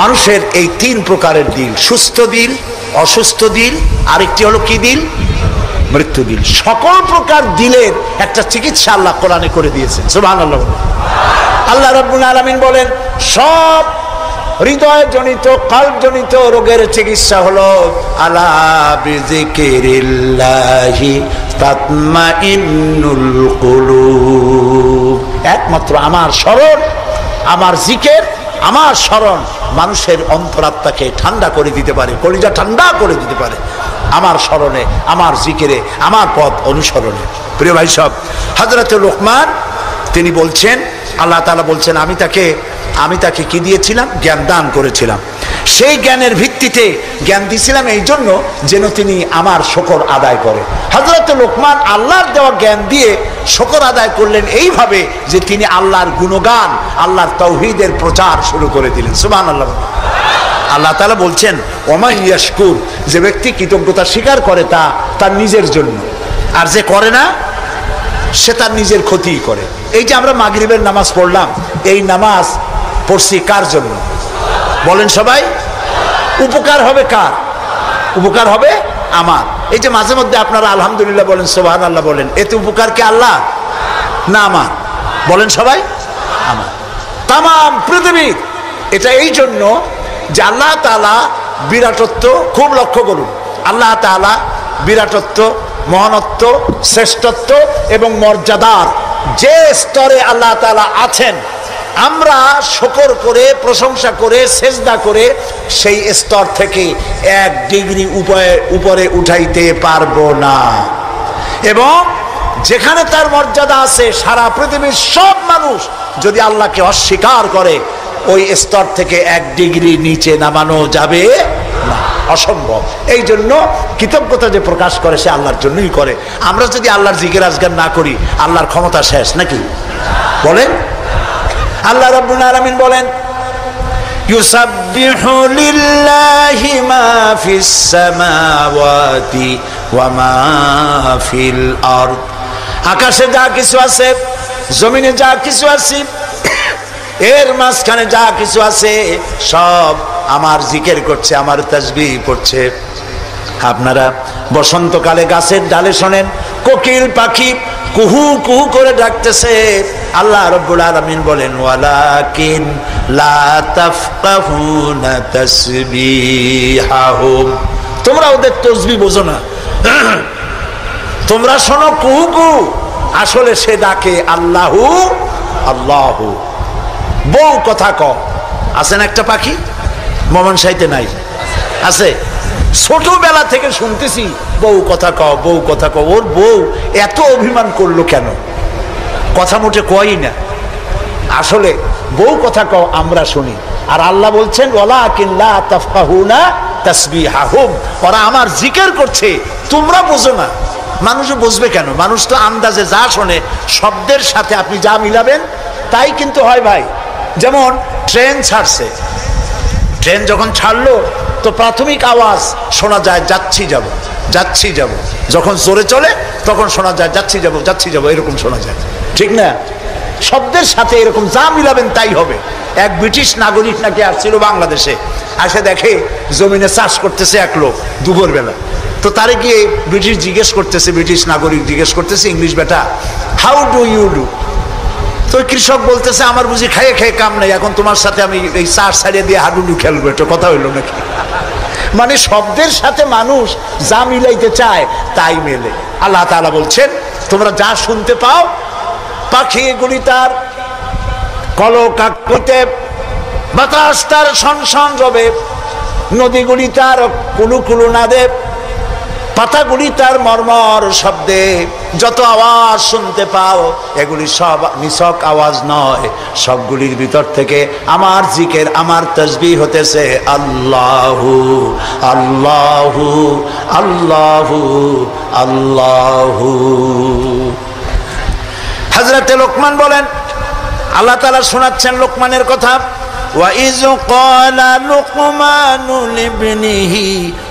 মানুষের এই তিন প্রকারের দিল, সুস্থ দিল, অসুস্থ দিল, আরেকটি হলো কি দিল? মৃত্যু দিল। সকল প্রকার দিলের একটা চিকিৎসা আল্লাহ কোরআনে করে দিয়েছেন। সুবহানাল্লাহ। আল্লাহ রাব্বুল আলামিন বলেন, সব হৃদয় জনিত, কলব জনিত রোগের চিকিৎসা হলো আলা বিযিকিরিল্লাহি তাতমাইন্নুল কুলুব। একমাত্র আমার স্মরণ, আমার জিকির, আমার স্মরণ মানুষের অন্তরাত্মাকে ঠান্ডা করে দিতে পারে, কলিজা ঠান্ডা করে দিতে পারে। আমার স্মরণে, আমার জিকিরে, আমার পথ অনুসরণে। প্রিয় ভাই সব, হযরত লোকমান তিনি বলছেন, আল্লাহ তাআলা বলছেন, আমি তাকে কি দিয়েছিলাম? জ্ঞান দান করেছিলাম। সেই জ্ঞানের ভিত্তিতে জ্ঞান দিয়েছিলাম এই জন্য যেন তিনি আমার শুকর আদায় করে। হযরত লোকমান আল্লাহর দেওয়া জ্ঞান দিয়ে শুকর আদায় করলেন এইভাবে যে তিনি আল্লাহর গুণগান, আল্লাহর তাওহীদের প্রচার শুরু করে দিলেন। সুবহানাল্লাহ। আল্লাহ তাআলা বলছেন, ওমা ইয়াশকুর, যে ব্যক্তি কৃতজ্ঞতা স্বীকার করে তার নিজের জন্য, আর যে করে না সে তার নিজের ক্ষতিই করে। এই যে আমরা মাগরিবের নামাজ পড়লাম, এই নামাজ পড়ছি কার জন্য? বলেন সবাই। উপকার হবে কার? উপকার হবে আমার। এই যে মাঝে মধ্যে আপনারা আলহামদুলিল্লাহ বলেন, সুবহানাল্লাহ বলেন, এতে উপকার কি আল্লাহ না আমার? বলেন সবাই। আমার। তাম পৃথিবীর এটা এই জন্য যে আল্লাহ তাআলা বিরাটত্ব, খুব লক্ষ্য করুন, আল্লাহ তাআলা বিরাটত্ব, মহানত্ব, শ্রেষ্ঠত্ব এবং মর্যাদার যে স্তরে আল্লাহ তাআলা আছেন, আমরা শুকর করে, প্রশংসা করে, সেজদা করে সেই স্তর থেকে 1 ডিগ্রি উপরে উঠাইতে পারবো না। এবং যেখানে তার মর্যাদা আছে, সারা পৃথিবীর সব মানুষ যদি আল্লাহকে অস্বীকার করে, ওই স্তর থেকে 1 ডিগ্রি নিচে নামানো যাবে না, অসম্ভব। এই জন্য কৃতজ্ঞতা যে প্রকাশ করে সে আল্লাহর জন্যই করে। আমরা যদি আল্লাহর জিকির আজগার না করি, আল্লাহর ক্ষমতা শেষ নাকি? বলেন। আল্লাহ রাব্বুল আলামিন বলেন, ইউসাব্বিহু লিল্লাহি মা ফিস সামাওয়াতি ওয়া মা ফিল আরদ। আকাশে যা কিছু আছে, জমিনে যা কিছু আছে, এর মাঝখানে যা কিছু আছে, সব আমার জিকির করছে, আমার তাসবিহ পড়ছে। আপনারা বসন্তকালে গাছের ডালে শোনেন কোকিল পাখি কুহু কুহু করে ডাকতেছে। আল্লাহ রাব্বুল আলামিন বলেন, ওয়ালাকিন লা তাফকাহুনা তাসবিহাহুম। তোমরা ওদের তাসবিহ বোঝো না, তোমরা শোনো কুহু কুহু, আসলে সে ডাকে আল্লাহু আল্লাহু। বউ কথা কও, আছেন একটা পাখি মমন সাইতে নাই, আছে? ছোটবেলা থেকে শুনতেছি বউ কথা কও, বউ কথা কও। ওর বউ এত অভিমান করলো কেন? কথা মোটে কয়ই না। আসলে বউ কথা কও আমরা শুনি, আর আল্লাহ বলছেন, ওয়ালাকিন লা তাফকাহুনা তাসবিহাহুম, ওরা আমার জিকির করছে, তোমরা বোঝো না। মানুষ বুঝবে কেন? মানুষ তো আন্দাজে যা শোনে, শব্দের সাথে আপনি যা মিলাবেন তাই কিন্তু হয় ভাই। যেমন ট্রেন ছাড়ছে, ট্রেন যখন ছাড়লো তো প্রাথমিক আওয়াজ শোনা যায় যাচ্ছি যাব, যাচ্ছি যাব। যখন জোরে চলে তখন শোনা যায় যাচ্ছি যাব, যাচ্ছি যাব, এরকম শোনা যায়, ঠিক না? শব্দের সাথে এরকম যা মিলাবেন তাই হবে। এক ব্রিটিশ নাগরিক নাকি আসছিল বাংলাদেশে, আসে দেখে জমিনে চাষ করতেছে এক লোক দুপুরবেলা। তো তারে গিয়ে ব্রিটিশ নাগরিক জিজ্ঞেস করতেছে, ইংলিশ বেটা, হাউ ডু ইউ ডু? তো কৃষক বলতেছে, আমার বুঝি খাইয়ে খেয়ে কাম নাই, এখন তোমার সাথে আমি এই চাষ ছাড়িয়ে দিয়ে হাডুডু খেলবো, এটা কথা হইলো নাকি? মানে শব্দের সাথে মানুষ যা মিলাইতে চায় তাই মেলে। আল্লাহ তাআলা বলছেন, তোমরা যা শুনতে পাও, পাখিগুলি তার কলকাকলিতে, বাতাস তার শনশন রবে, নদীগুলি তার কুলু কুলু নাদে, পাতাগুলি তার মর্মর শব্দে, যত আওয়াজ শুনতে পাও এগুলি সব নিছক আওয়াজ নয়, সবগুলির ভিতর থেকে আমার জিকির, আমার তাসবিহ হতেছে আল্লাহু আল্লাহু আল্লাহু আল্লাহু। হযরত লোকমান বলেন, আল্লাহ তাআলা শোনাচ্ছেন লোকমানের কথা, وَإِذْ قَالَ لُقْمَانُ لِابْنِهِ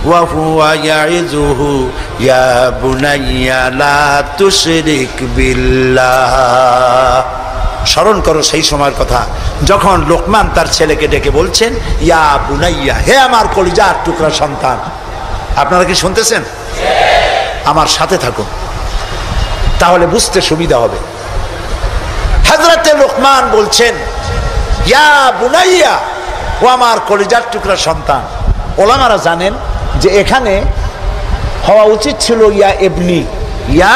وَهُوَ يَعِظُهُ يَا بُنَيَّ لَا تُشْرِكْ بِاللَّهِ স্মরণ করো সেই সময়ের কথা যখন লোকমান তার ছেলেকে ডেকে বলছেন, ইয়া বুনাইয়া, হে আমার কলিজার টুকরা সন্তান। আপনারা কি শুনতেছেন? আমার সাথে থাকুন, তাহলে বুঝতে সুবিধা হবে। হযরতে লোকমান বলছেন, ইয়া বুনাইয়া, ও আমার কলিজার টুকরা সন্তান। ওলামারা জানেন যে এখানে হওয়া উচিত ছিল ইয়া এবনি, ইয়া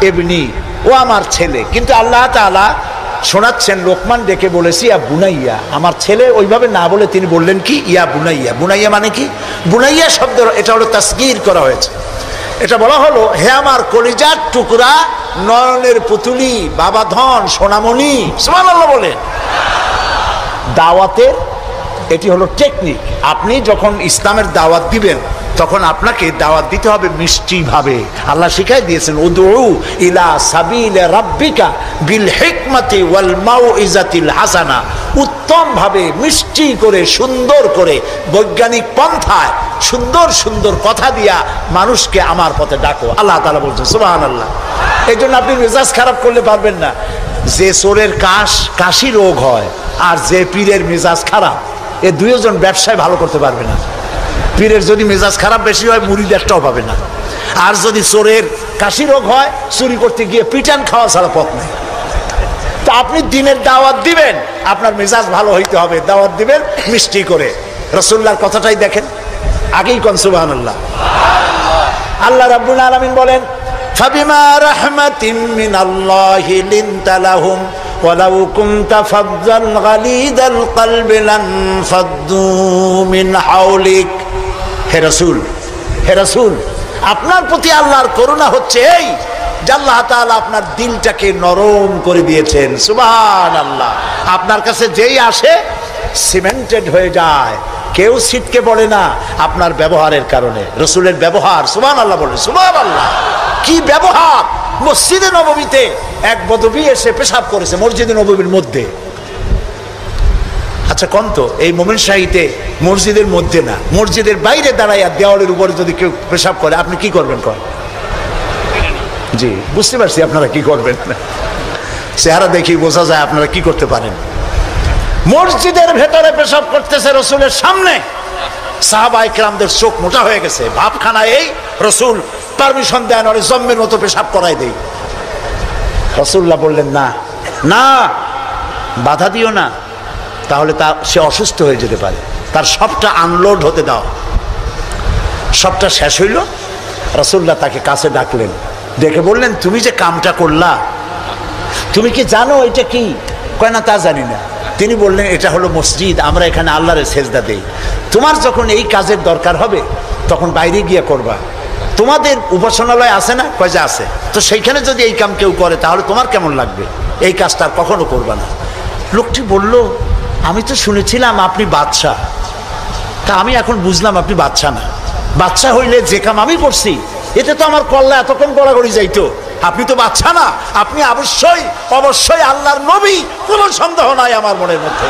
এবনি, ও আমার ছেলে, কিন্তু আল্লাহ তাআলা শোনাচ্ছেন লোকমান ডেকে বলেছি ইয়া বুনাইয়া, আমার ছেলে, ওইভাবে না বলে তিনি বললেন কি ইয়া বুনাইয়া। বুনাইয়া মানে কি? বুনাইয়া শব্দ এটা হলো তাসগীর করা হয়েছে। এটা বলা হলো হে আমার কলিজার টুকরা, নয়নের পুতুলি, বাবা ধন, সোনামণি। সুবহানাল্লাহ বলেন। দাওয়াতের এটি হলো টেকনিক। আপনি যখন ইসলামের দাওয়াত দিবেন তখন আপনাকে দাওয়াত দিতে হবে মিষ্টি ভাবে। আল্লাহ শিখাই দিয়েছেন, উদউ ইলা সাবিলি রাব্বিকা বিল হিকমাতি ওয়াল মাউইজাতিল হাসানা। উত্তম ভাবে, মিষ্টি করে, সুন্দর করে, বৈজ্ঞানিক পন্থায় সুন্দর সুন্দর কথা দিয়া মানুষকে আমার পথে ডাকো। আল্লাহ তাআলা বলছেন, সুবহানাল্লাহ। এই জন্য আপনি মেজাজ খারাপ করলে পারবেন না। যে চোরের কাশি রোগ হয় আর যে পীরের মেজাজ খারাপ, এ দুইজন ব্যবসায় ভালো করতে পারবে না। পীরের যদি মেজাজ খারাপ বেশি হয়, মুরিদ একটাও পাবে না। আর যদি চোরের কাশি রোগ হয়, চুরি করতে গিয়ে পিটান খাওয়া ছাড়া পথ নেই। তা আপনি দিনের দাওয়াত দিবেন, আপনার মেজাজ ভালো হইতে হবে। দাওয়াত দিবেন মিষ্টি করে। রাসূলুল্লাহর কথাটাই দেখেন, আগেই কোন সুবহানাল্লাহ। আল্লাহ রাব্বুল আলামিন বলেন, ফাবিমা রাহমাতিম মিনাল্লাহি লিনতা লাহুম ওয়ালাউ কুনতা ফাজ্জান গালিদাল কলবি লানফাদ্দু মিন হাওলিক। হে রাসূল, হে রাসূল, আপনার প্রতি আল্লাহর করুণা হচ্ছে এই যে আল্লাহ তাআলা আপনার দিলটাকে নরম করে দিয়েছেন। সুবহানাল্লাহ। আপনার কাছে যেই আসে সিমেন্টেড হয়ে যায়, কেউ ছিটকে পড়ে না আপনার ব্যবহারের কারণে। রাসূলের ব্যবহার, সুবহানাল্লাহ বলে, সুবহানাল্লাহ। কি ব্যবহার! মসজিদে নববীতে এক বদবী এসে পেশাব করেছে মসজিদে নববীর মধ্যে। আচ্ছা কোন তো, এই মোমেন শাহীতে মসজিদের মধ্যে না, মসজিদের বাইরে দাঁড়াইয়া দেওয়ালের উপরে যদি কেউ পেশাব করে, আপনি কি করবেন? কর জি, বুঝতে পারছি আপনারা কি করবেন। চেহারা দেখি বোঝা যায় আপনারা কি করতে পারেন। মসজিদের ভেতরে পেশাব করতেছে রাসূলের সামনে। সাহাবায়ে কেরামদের চোখ মোটা হয়ে গেছে, ভাবখানা এই রাসূল পারমিশন দেন আর জম্মের মতো পেশাব করাই দেই। রাসূলুল্লাহ বললেন, না না, বাধা দিও না, তাহলে সে অসুস্থ হয়ে যেতে পারে। তার সবটা আনলোড হতে দাও। সবটা শেষ হইল, রাসূলুল্লাহ তাকে কাছে ডাকলেন, ডেকে বললেন, তুমি যে কামটা করলা, তুমি কি জানো এটা কি? কয় না, তা জানি না। তিনি বললেন, এটা হলো মসজিদ, আমরা এখানে আল্লাহর সেজদা দেই। তোমার যখন এই কাজের দরকার হবে তখন বাইরে গিয়ে করবা। তোমাদের উপাসনালয় আছে না? কয় যে আছে। তো সেইখানে যদি এই কাম কেউ করে তাহলে তোমার কেমন লাগবে? এই কাজটা আর কখনো করবা না। লোকটি বলল, আমি তো শুনেছিলাম আপনি বাদশাহ, তা আমি এখন বুঝলাম আপনি বাদশাহ না। বাদশাহ হইলে যে কাম আমি করছি এতে তো আমার কল্লা এতক্ষণ গড়াগড়ি যাইতো। আপনি তো বাদশাহ না, আপনি অবশ্যই অবশ্যই আল্লাহর নবী, কোনো সন্দেহ নাই আমার মনের মধ্যে।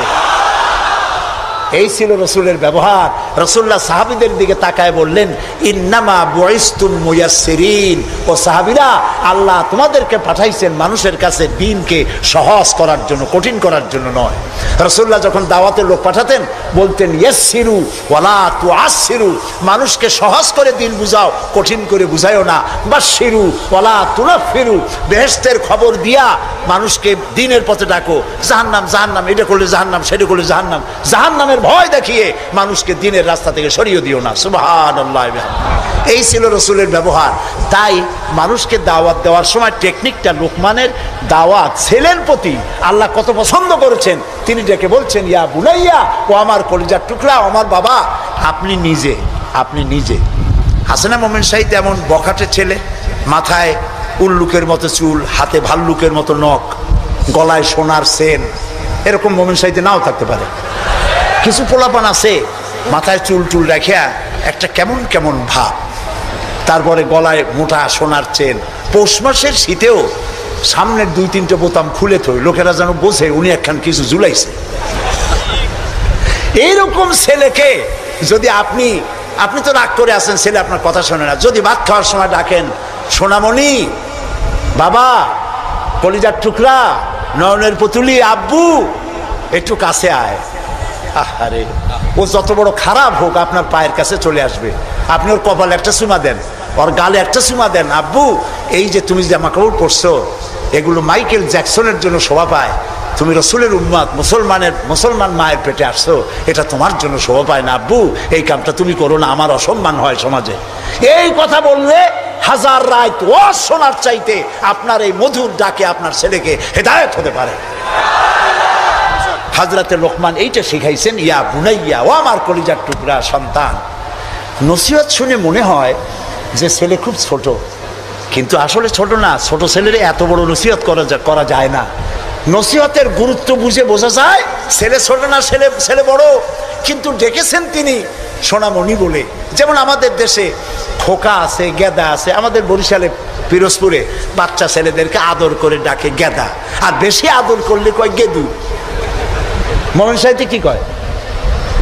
এই ছিল রাসূলের ব্যবহার। রাসূলুল্লাহ সাহাবীদের দিকে তাকায় বললেন, ইন্নামা বুইসতুম মুয়াসসিরিন। ও সাহাবীরা, আল্লাহ তোমাদেরকে পাঠাইছেন মানুষের কাছে দ্বীনকে সহজ করার জন্য, কঠিন করার জন্য নয়। রাসূলুল্লাহ যখন দাওয়াতের লোক পাঠাতেন বলতেন, ইয়াসসিরু ওয়ালা তুআসসিরু। মানুষকে সহজ করে দ্বীন বুঝাও, কঠিন করে বুঝাইও না। বাশশিরু ওয়ালা তুনাফিরু। বেহেশতের খবর দিয়া মানুষকে দ্বীনের পথে ডাকো। জাহান্নাম জাহান্নাম, এটা করলে জাহান্নাম, সেটা করলে জাহান্নাম। জাহান্নামের ভয় দেখিয়ে মানুষকে দ্বীনের রাস্তা থেকে সরিয়ে দিও না। সুবহানাল্লাহ। এই ছিল রাসূলের ব্যবহার। তাই মানুষকে দাওয়াত দেওয়ার সময় টেকনিকটা, লোকমানের দাওয়াত ছেলের প্রতি আল্লাহ কত পছন্দ করেছেন। তিনি ডেকে বলছেন, ইয়া বুনাইয়া, ও আমার কলিজার টুকরা, আমার বাবা। আপনি নিজে আছে না মোমেন শাহীতে এমন বখাটে ছেলে, মাথায় উল্লুকের মতো চুল, হাতে ভাল্লুকের মতো নখ, গলায় সোনার চেন, এরকম মোমেন শাহীতে নাও থাকতে পারে। কিছু পোলাপান আছে মাথায় চুল টুল রেখে একটা কেমন কেমন ভাব, তারপরে গলায় মোটা সোনার চেন। পৌষ মাসের শীতেও সামনের 2-3টে বোতাম খুলে থই, লোকেরা যেন বোঝে উনি একখান কিছু ঝুলাইছে। এইরকম ছেলেকে যদি আপনি তো রাগ করে আছেন, ছেলে আপনার কথা শোনে না, যদি ভাত খাওয়ার সময় ডাকেন, সোনামণি, বাবা, কলিজার টুকরা, নয়নের পুতুলি আব্বু একটু কাছে আয়। আরে ও যত বড় খারাপ হোক আপনার পায়ের কাছে চলে আসবে, আপনি ওর কপালে একটা চুমা দেন, ওর গালে একটা চুমা দেন। আব্বু এই যে তুমি জামা কাপড় পরছো এগুলো মাইকেল জ্যাকসনের জন্য শোভা পায়, তুমি রসুলের উম্মত, মুসলমান মায়ের পেটে আসছো, এটা তোমার জন্য শোভা পায় না আব্বু, এই কামটা তুমি করো না, আমার অসম্মান হয় সমাজে। এই কথা বললে হাজার রাত ও শোনার চাইতে আপনার এই মধুর ডাকে আপনার ছেলেকে হেদায়েত হতে পারে। হযরতে লোকমান এইটা শিখাইছেন, ইয়া বুনাইয়া, ও আমার কলিজার টুকরা সন্তান। নসিহত শুনে মনে হয় যে ছেলে খুব ছোট, কিন্তু আসলে ছোট না। ছোট ছেলের এত বড় নসিহত করা যায় না। নসিহতের গুরুত্ব বুঝে বোঝা যায় ছেলে ছোট না ছেলে বড়, কিন্তু ডেকেছেন তিনি সোনামণি বলে। যেমন আমাদের দেশে খোকা আছে, গেদা আছে। আমাদের বরিশালে পিরোজপুরে বাচ্চা ছেলেদেরকে আদর করে ডাকে গেদা, আর বেশি আদর করলে কয় গেদু। মোমেন সাহিত্যে কি কয়?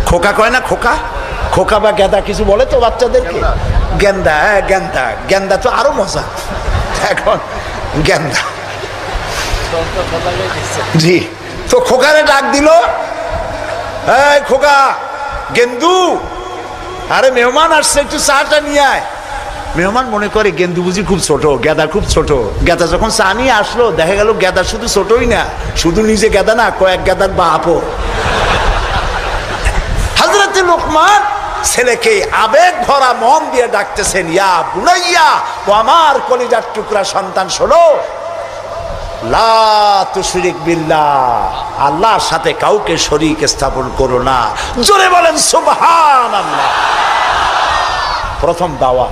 খোকা কয় না? খোকা খোকা বা গেদা কিছু বলে তো বাচ্চাদেরকে? গেন্দা। হ্যাঁ গেন্দা, গেন্দা তো আরো মজা। এখন গেন্দা, জি। তো খোকারে ডাক দিল, এই খোকা, গেন্দু, আরে মেহমান আসছে, একটু চাটা নিয়ে আয়। মেহমান মনে করে গেন্দু বুঝি খুব ছোট, গেদা খুব ছোট। গেদা যখন চা নিয়ে আসলো দেখা গেল গেদা শুধু ছোটই না, শুধু নিজে গেদা না, কয়েক গেদার বাপও। হযরতে লোকমান ছেলেকে আবেগ ভরা মন দিয়ে ডাকতেছেন, ইয়া বুনাইয়া, ও আমার কলিজার টুকরা সন্তান, শোনো, লা তুশরিক বিল্লাহ, আল্লাহর সাথে কাউকে শরীক স্থাপন করো না। জোরে বলেন সুবহানাল্লাহ। প্রথম দাওয়া।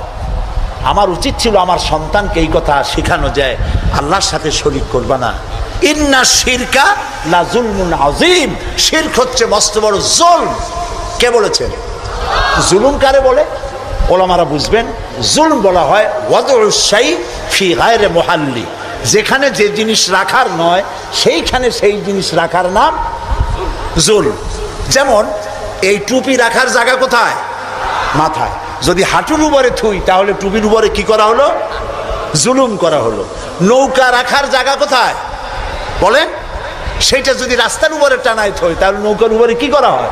আমার উচিত ছিল আমার সন্তানকে এই কথা শেখানো যায়, আল্লাহর সাথে শরীক করবা না। ইন্না শিরকা লা যুলমুন আযীম, শিরক হচ্ছে মস্ত বড় জুলম। কে বলেছেন? জুলুম কারে বলে? ওলামারা বুঝবেন। জুলম বলা হয় ওয়াদউস শাই ফি গায়রি মুহাল্লি, যেখানে যে জিনিস রাখার নয় সেইখানে সেই জিনিস রাখার নাম জুলম। যেমন এই টুপি রাখার জায়গা কোথায়? মাথায়। যদি হাঁটুর উপরে থুই তাহলে টুপির উপরে কি করা হলো? জুলুম করা হলো। নৌকা রাখার জায়গা কোথায় বলেন? সেটা যদি রাস্তার উপরে টানায় থই তাহলে নৌকার উপরে কি করা হয়?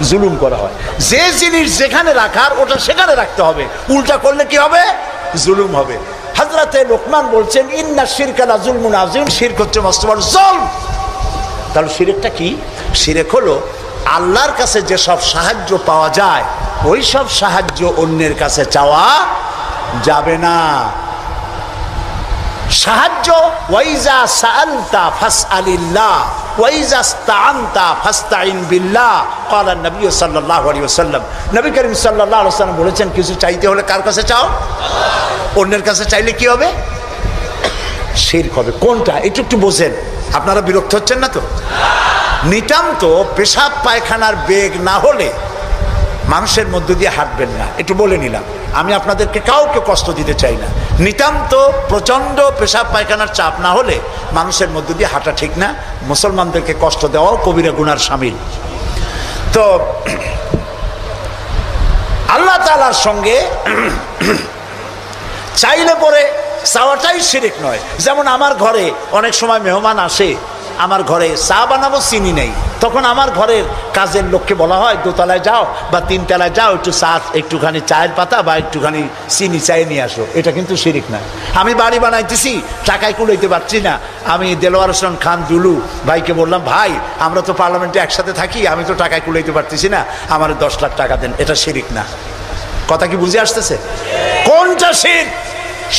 জুলুম করা হয়। যে জিনিস যেখানে রাখার ওটা সেখানে রাখতে হবে, উল্টা করলে কি হবে? জুলুম হবে। হযরতে লোকমান বলছেন, ইন্না শিরকা লা যুলমুন আযীম, শিরক হচ্ছে মস্ত বড় জুলম। তাহলে শিরকটা কি? শিরক হলো আল্লাহর কাছে যেসব সাহায্য পাওয়া যায় ওই সব সাহায্য অন্যের কাছে চাওয়া যাবে না। সাহায্য, ওয়াইজা সাআলতা ফাসআলিল্লাহ ওয়াইজা ইসতাআনতা ফাসতাইন বিল্লাহ, ক্বালা নবী সাল্লাল্লাহু আলাইহি ওয়াসাল্লাম। নবী করিম সাল্লাল্লাহু আলাইহি ওয়াসাল্লাম বলেছেন, কিছু চাইতে হলে কার কাছে চাও? অন্যের কাছে চাইলে কি হবে? শিরক হবে। কোনটা একটু বোঝেন, আপনারা বিরক্ত হচ্ছেন না তো? নিতান্ত পেশাব পায়খানার বেগ না হলে মানুষের মধ্য দিয়ে হাঁটবেন না, একটু বলে নিলাম। আমি আপনাদেরকে কাউকে কষ্ট দিতে চাই না। নিতান্ত প্রচন্ড পেশাব পায়খানার চাপ না হলে মানুষের মধ্য দিয়ে হাঁটা ঠিক না। মুসলমানদেরকে কষ্ট দেওয়াও কবিরা গুনার শামিল। তো আল্লাহ তাআলার সঙ্গে চাইলে পরে চাওয়াটাই শিরক নয়। যেমন আমার ঘরে অনেক সময় মেহমান আসে, আমার ঘরে চা বানাবো, চিনি নেই, তখন আমার ঘরের কাজের লোককে বলা হয় দোতলায় যাও বা তিনতলায় যাও, একটু চা, একটুখানি চায়ের পাতা বা একটুখানি চিনি চায়ে নিয়ে আসো। এটা কিন্তু শিরক না। আমি বাড়ি বানাইতেছি, টাকায় কুলাইতে পারছি না, আমি দেলোয়ার হোসেন খান দুলু ভাইকে বললাম, ভাই আমরা তো পার্লামেন্টে একসাথে থাকি, আমি তো টাকায় কুলাইতে পারতেছি না, আমার 10 লাখ টাকা দেন। এটা শিরক না। কথা কি বুঝে আসতেছে? কোনটা শিরক?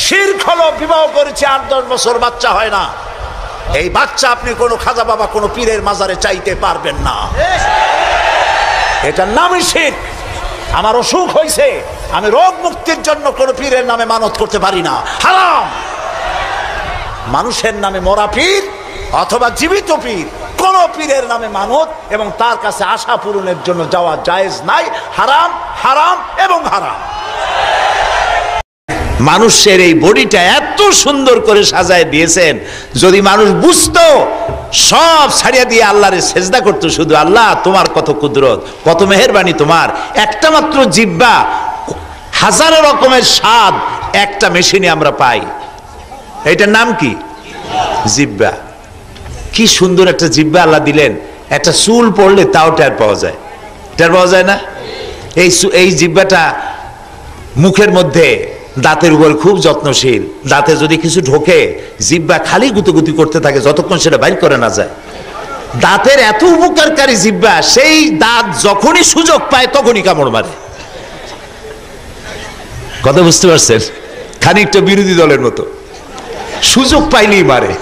শিরক হলো বিবাহ করেছে 8-10 বছর বাচ্চা হয় না, এই বাচ্চা আপনি কোনো খাজা বাবা কোনো পীরের মাজারে চাইতে পারবেন না, এটার নামই শিরক। আমার অসুখ হয়েছে, আমি রোগ মুক্তির জন্য কোনো পীরের নামে মানত করতে পারি না, হারাম। মানুষের নামে মরা পীর অথবা জীবিত পীর, কোন পীরের নামে মানত এবং তার কাছে আশা পূরণের জন্য যাওয়া জায়েজ নাই, হারাম, হারাম এবং হারাম। মানুষের এই বডিটা এত সুন্দর করে সাজায় দিয়েছেন, যদি মানুষ বুঝতো সব ছাড়িয়ে দিয়ে আল্লাহরে সেজদা করতো, শুধু আল্লাহ তোমার কত কুদরত, কত মেহেরবানি তোমার। একটা মাত্র জিহ্বা, হাজারো রকমের স্বাদ একটা মেশিনে আমরা পাই। এটার নাম কি? জিহ্বা। কি সুন্দর একটা জিহ্বা আল্লাহ দিলেন, একটা চুল পড়লে তাও টের পাওয়া যায়, টের পাওয়া যায় না? এই জিহ্বাটা মুখের মধ্যে দাঁতের উপর খুব যত্নশীল, দাঁতে যদি কিছু ঢোকে জিহ্বা খালি গুতুগুতি করতে থাকে যতক্ষণ সেটা বাইর করে না যায়। দাঁতের এত উপকারকারী জিহ্বা, সেই দাঁত যখনই সুযোগ পায় তখনই কামড় মারে। কথা বুঝতে পারছেন? খানিকটা বিরোধী দলের মতো, সুযোগ পাইলেই মারে।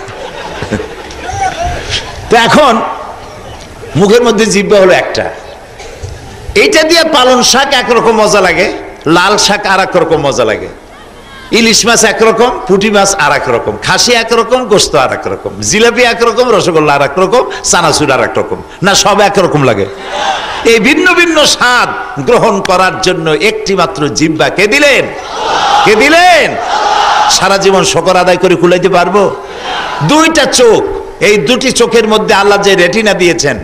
তো এখন মুখের মধ্যে জিহ্বা হলো একটা, এইটা দিয়ে পালন শাক একরকম মজা লাগে, লাল শাক আর এক রকম মজা লাগে, ইলিশ মাছ একরকম, পুঁটি মাছ আর এক রকম, খাসি একরকম, গোস্ত আর এক রকম, জিলাপি একরকম, রসগোল্লা আর এক রকম, চানাচুর আর এক রকম। না সব একরকম লাগে? এই ভিন্ন ভিন্ন স্বাদ গ্রহণ করার জন্য একটি মাত্র জিহ্বা কে দিলেন? কে দিলেন? সারা জীবন শকর আদায় করে কুলাইতে পারবো? দুইটা চোখ, এই দুটি চোখের মধ্যে আল্লাহ যে রেটিনা দিয়েছেন,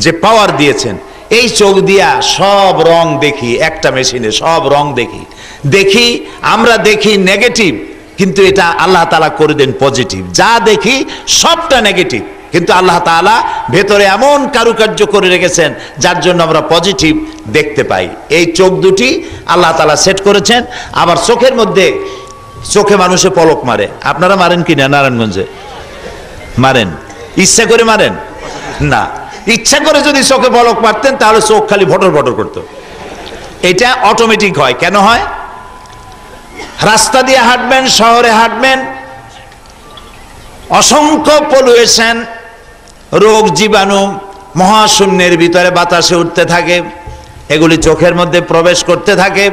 যে পাওয়ার দিয়েছেন, এই চোখ দিয়া সব রং দেখি, একটা মেশিনে সব রং দেখি। আমরা দেখি নেগেটিভ, কিন্তু এটা আল্লাহ তাআলা করে দেন পজিটিভ। যা দেখি সবটা নেগেটিভ, কিন্তু আল্লাহ তাআলা ভেতরে এমন কারুকার্য করে রেখেছেন যার জন্য আমরা পজিটিভ দেখতে পাই। এই চোখ দুটি আল্লাহ তাআলা সেট করেছেন। আবার চোখের মধ্যে, চোখে মানুষে পলক মারে, আপনারা মারেন কিনা? নারায়ণগঞ্জে মারেন? ইচ্ছা করে মারেন না। ইচ্ছা করে যদি চোখে পলক মারতেন তাহলে চোখ খালি ভটর ভটর করতো। এটা অটোমেটিক হয়। কেন হয়? রাস্তা দিয়ে হাঁটবেন, শহরে হাঁটবেন, অসংখ্য পলিউশন, রোগ জীবাণু মহাশূন্যের ভিতরে বাতাসে উঠতে থাকে, এগুলি চোখের মধ্যে প্রবেশ করতে থাকে।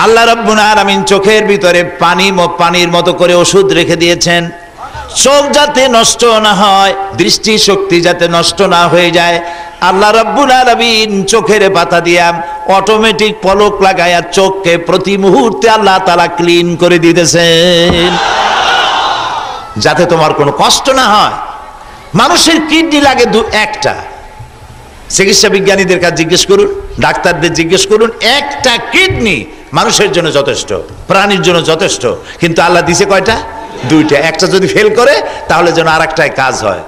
আল্লাহ রাব্বুল আলামিন চোখের ভিতরে পানির মতো করে ওষুধ রেখে দিয়েছেন, চোখ যাতে নষ্ট না হয়, দৃষ্টি শক্তি যাতে নষ্ট না হয়ে যায়। আল্লাহ রাব্বুল আলামিন চোখের পাতা দিয়া অটোমেটিক পলক লাগায়া চোখকে প্রতি মুহূর্তে আল্লাহ তাআলা ক্লিন করে দিতেছেন, যাতে তোমার কোনো কষ্ট না হয়। মানুষের কিডনি লাগে একটা, চিকিৎসা বিজ্ঞানীদের কাছে জিজ্ঞেস করুন, ডাক্তারদের জিজ্ঞেস করুন, একটা কিডনি মানুষের জন্য যথেষ্ট, প্রাণীর জন্য যথেষ্ট। কিন্তু আল্লাহ দিছে কয়টা? দুইটা। একটা যদি ফেল করে তাহলে যেন আর একটাই কাজ হয়।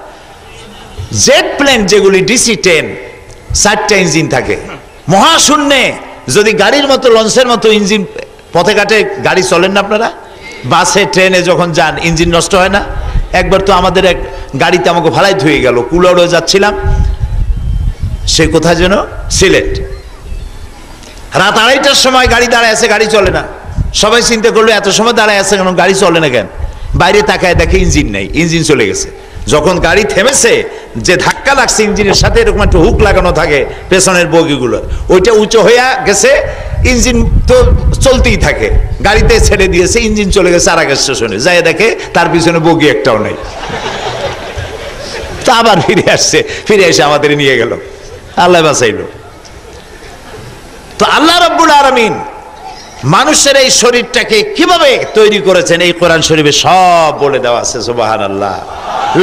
জেট প্লেন যেগুলি DC-10, 4টা ইঞ্জিন থাকে মহাশূন্যে। যদি গাড়ির মতো, লঞ্চের মতো ইঞ্জিন, পথে ঘাটে গাড়ি চলেন না আপনারা? বাসে ট্রেনে যখন যান ইঞ্জিন নষ্ট হয় না? একবার তো আমাদের এক গাড়িতে আমাকে ভালাই ধুয়ে গেল, কুলাউড়ে যাচ্ছিলাম, সে কোথায় যেন, সিলেট। রাত 2:30টার সময় গাড়ি দাঁড়ায় আছে, গাড়ি চলে না। সবাই চিন্তা করলো এত সময় দাঁড়ায় আছে কেন, গাড়ি চলে না কেন? বাইরে তাকায় দেখে ইঞ্জিন নেই, ইঞ্জিন চলে গেছে। যখন গাড়ি থেমেছে, যে ধাক্কা লাগছে ইঞ্জিনের সাথে, এরকম একটা হুক লাগানো থাকে পেছনের বগিগুলোর, ওইটা উঁচু হয়ে গেছে, ইঞ্জিন তো চলতেই থাকে। গাড়িতে ছেড়ে দিয়েছে, ইঞ্জিন চলে গেছে আর এক স্টেশনে, যাই দেখে তার পিছনে বগি একটাও নেই। তা আবার ফিরে আসছে, ফিরে এসে আমাদের নিয়ে গেল, আল্লাহ বাঁচাইল। তো আল্লাহ রাব্বুল আলামিন মানুষের এই শরীরটাকে কিভাবে তৈরি করেছেন এই কোরআন শরীফে সব বলে দেওয়া আছে। সুবহানাল্লাহ।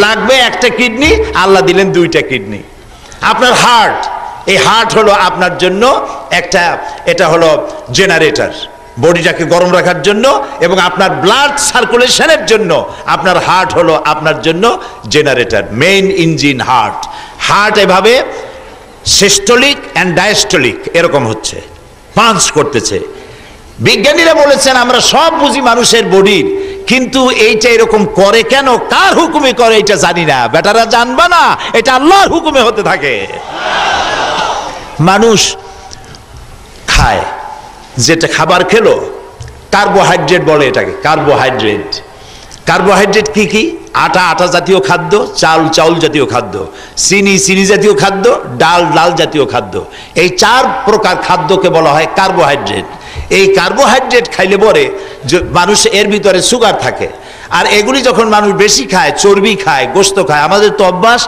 লাগবে একটা কিডনি, আল্লাহ দিলেন দুইটা কিডনি। আপনার হার্ট, এই হার্ট হলো আপনার জন্য একটা, এটা হলো জেনারেটর, বডিটাকে গরম রাখার জন্য এবং আপনার ব্লাড সার্কুলেশনের জন্য আপনার হার্ট হলো আপনার জন্য generator, main engine heart. Heart এভাবে সিস্টোলিক অ্যান্ড ডায়াস্টোলিক এরকম হচ্ছে, পাঞ্চ করতেছে। বিজ্ঞানীরা বলেছেন আমরা সব বুঝি মানুষের বডির, কিন্তু এইটা এরকম করে কেন, কার হুকুমে করে এটা জানি না। বেটারা জানবা না, এটা আল্লাহর হুকুমে হতে থাকে। মানুষ খায়, যেটা খাবার খেলো, কার্বোহাইড্রেট বলে এটাকে, কার্বোহাইড্রেট। কার্বোহাইড্রেট কি কি? আটা জাতীয় খাদ্য, চাউল জাতীয় খাদ্য, চিনি জাতীয় খাদ্য, ডাল জাতীয় খাদ্য। এই 4 প্রকার খাদ্যকে বলা হয় কার্বোহাইড্রেট। এই কার্বোহাইড্রেট খাইলে পরে মানুষ এর ভিতরে সুগার থাকে, আর এগুলি যখন মানুষ বেশি খায়, চর্বি খায়, গোস্ত খায়। আমাদের তো অভ্যাস,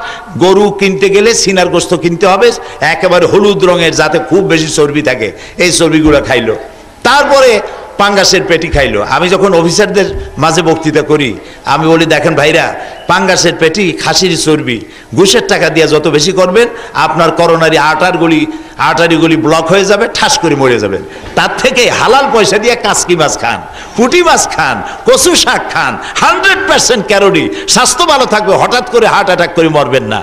গরু কিনতে গেলে সিনার গোস্ত কিনতে হবে একেবারে হলুদ রঙের, যাতে খুব বেশি চর্বি থাকে, এই চর্বিগুলো খাইলো। তারপরে পাঙ্গাসের পেটি খাইলো। আমি যখন অফিসারদের মাঝে বক্তৃতা করি, আমি বলি দেখেন ভাইরা, পাঙ্গাসের পেটি, খাসির চর্বি, ঘুষের টাকা দিয়ে যত বেশি করবেন আপনার করোনারি আর্টারিগুলি ব্লক হয়ে যাবে, ঠাস করে মরে যাবেন। তার থেকে হালাল পয়সা দিয়ে কাসকি মাছ খান, পুঁটি মাছ খান, কচু শাক খান, 100% ক্যালোরি, স্বাস্থ্য ভালো থাকবে, হঠাৎ করে হার্ট অ্যাটাক করে মরবেন না।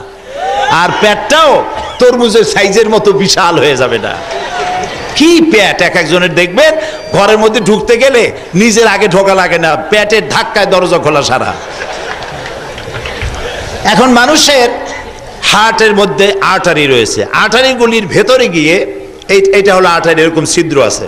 আর পেটটাও তরমুজের সাইজের মতো বিশাল হয়ে যাবে না। কি পেট এক একজনের দেখবেন, ঘরের মধ্যে ঢুকতে গেলে নিজের আগে ঢোকা লাগে না, পেটের ধাক্কায় দরজা খোলা সারা। এখন মানুষের হার্টের মধ্যে আর্টারি রয়েছে, আর্টারিগুলির ভেতরে গিয়ে এইটা হলো আর্টারি, এরকম ছিদ্র আছে।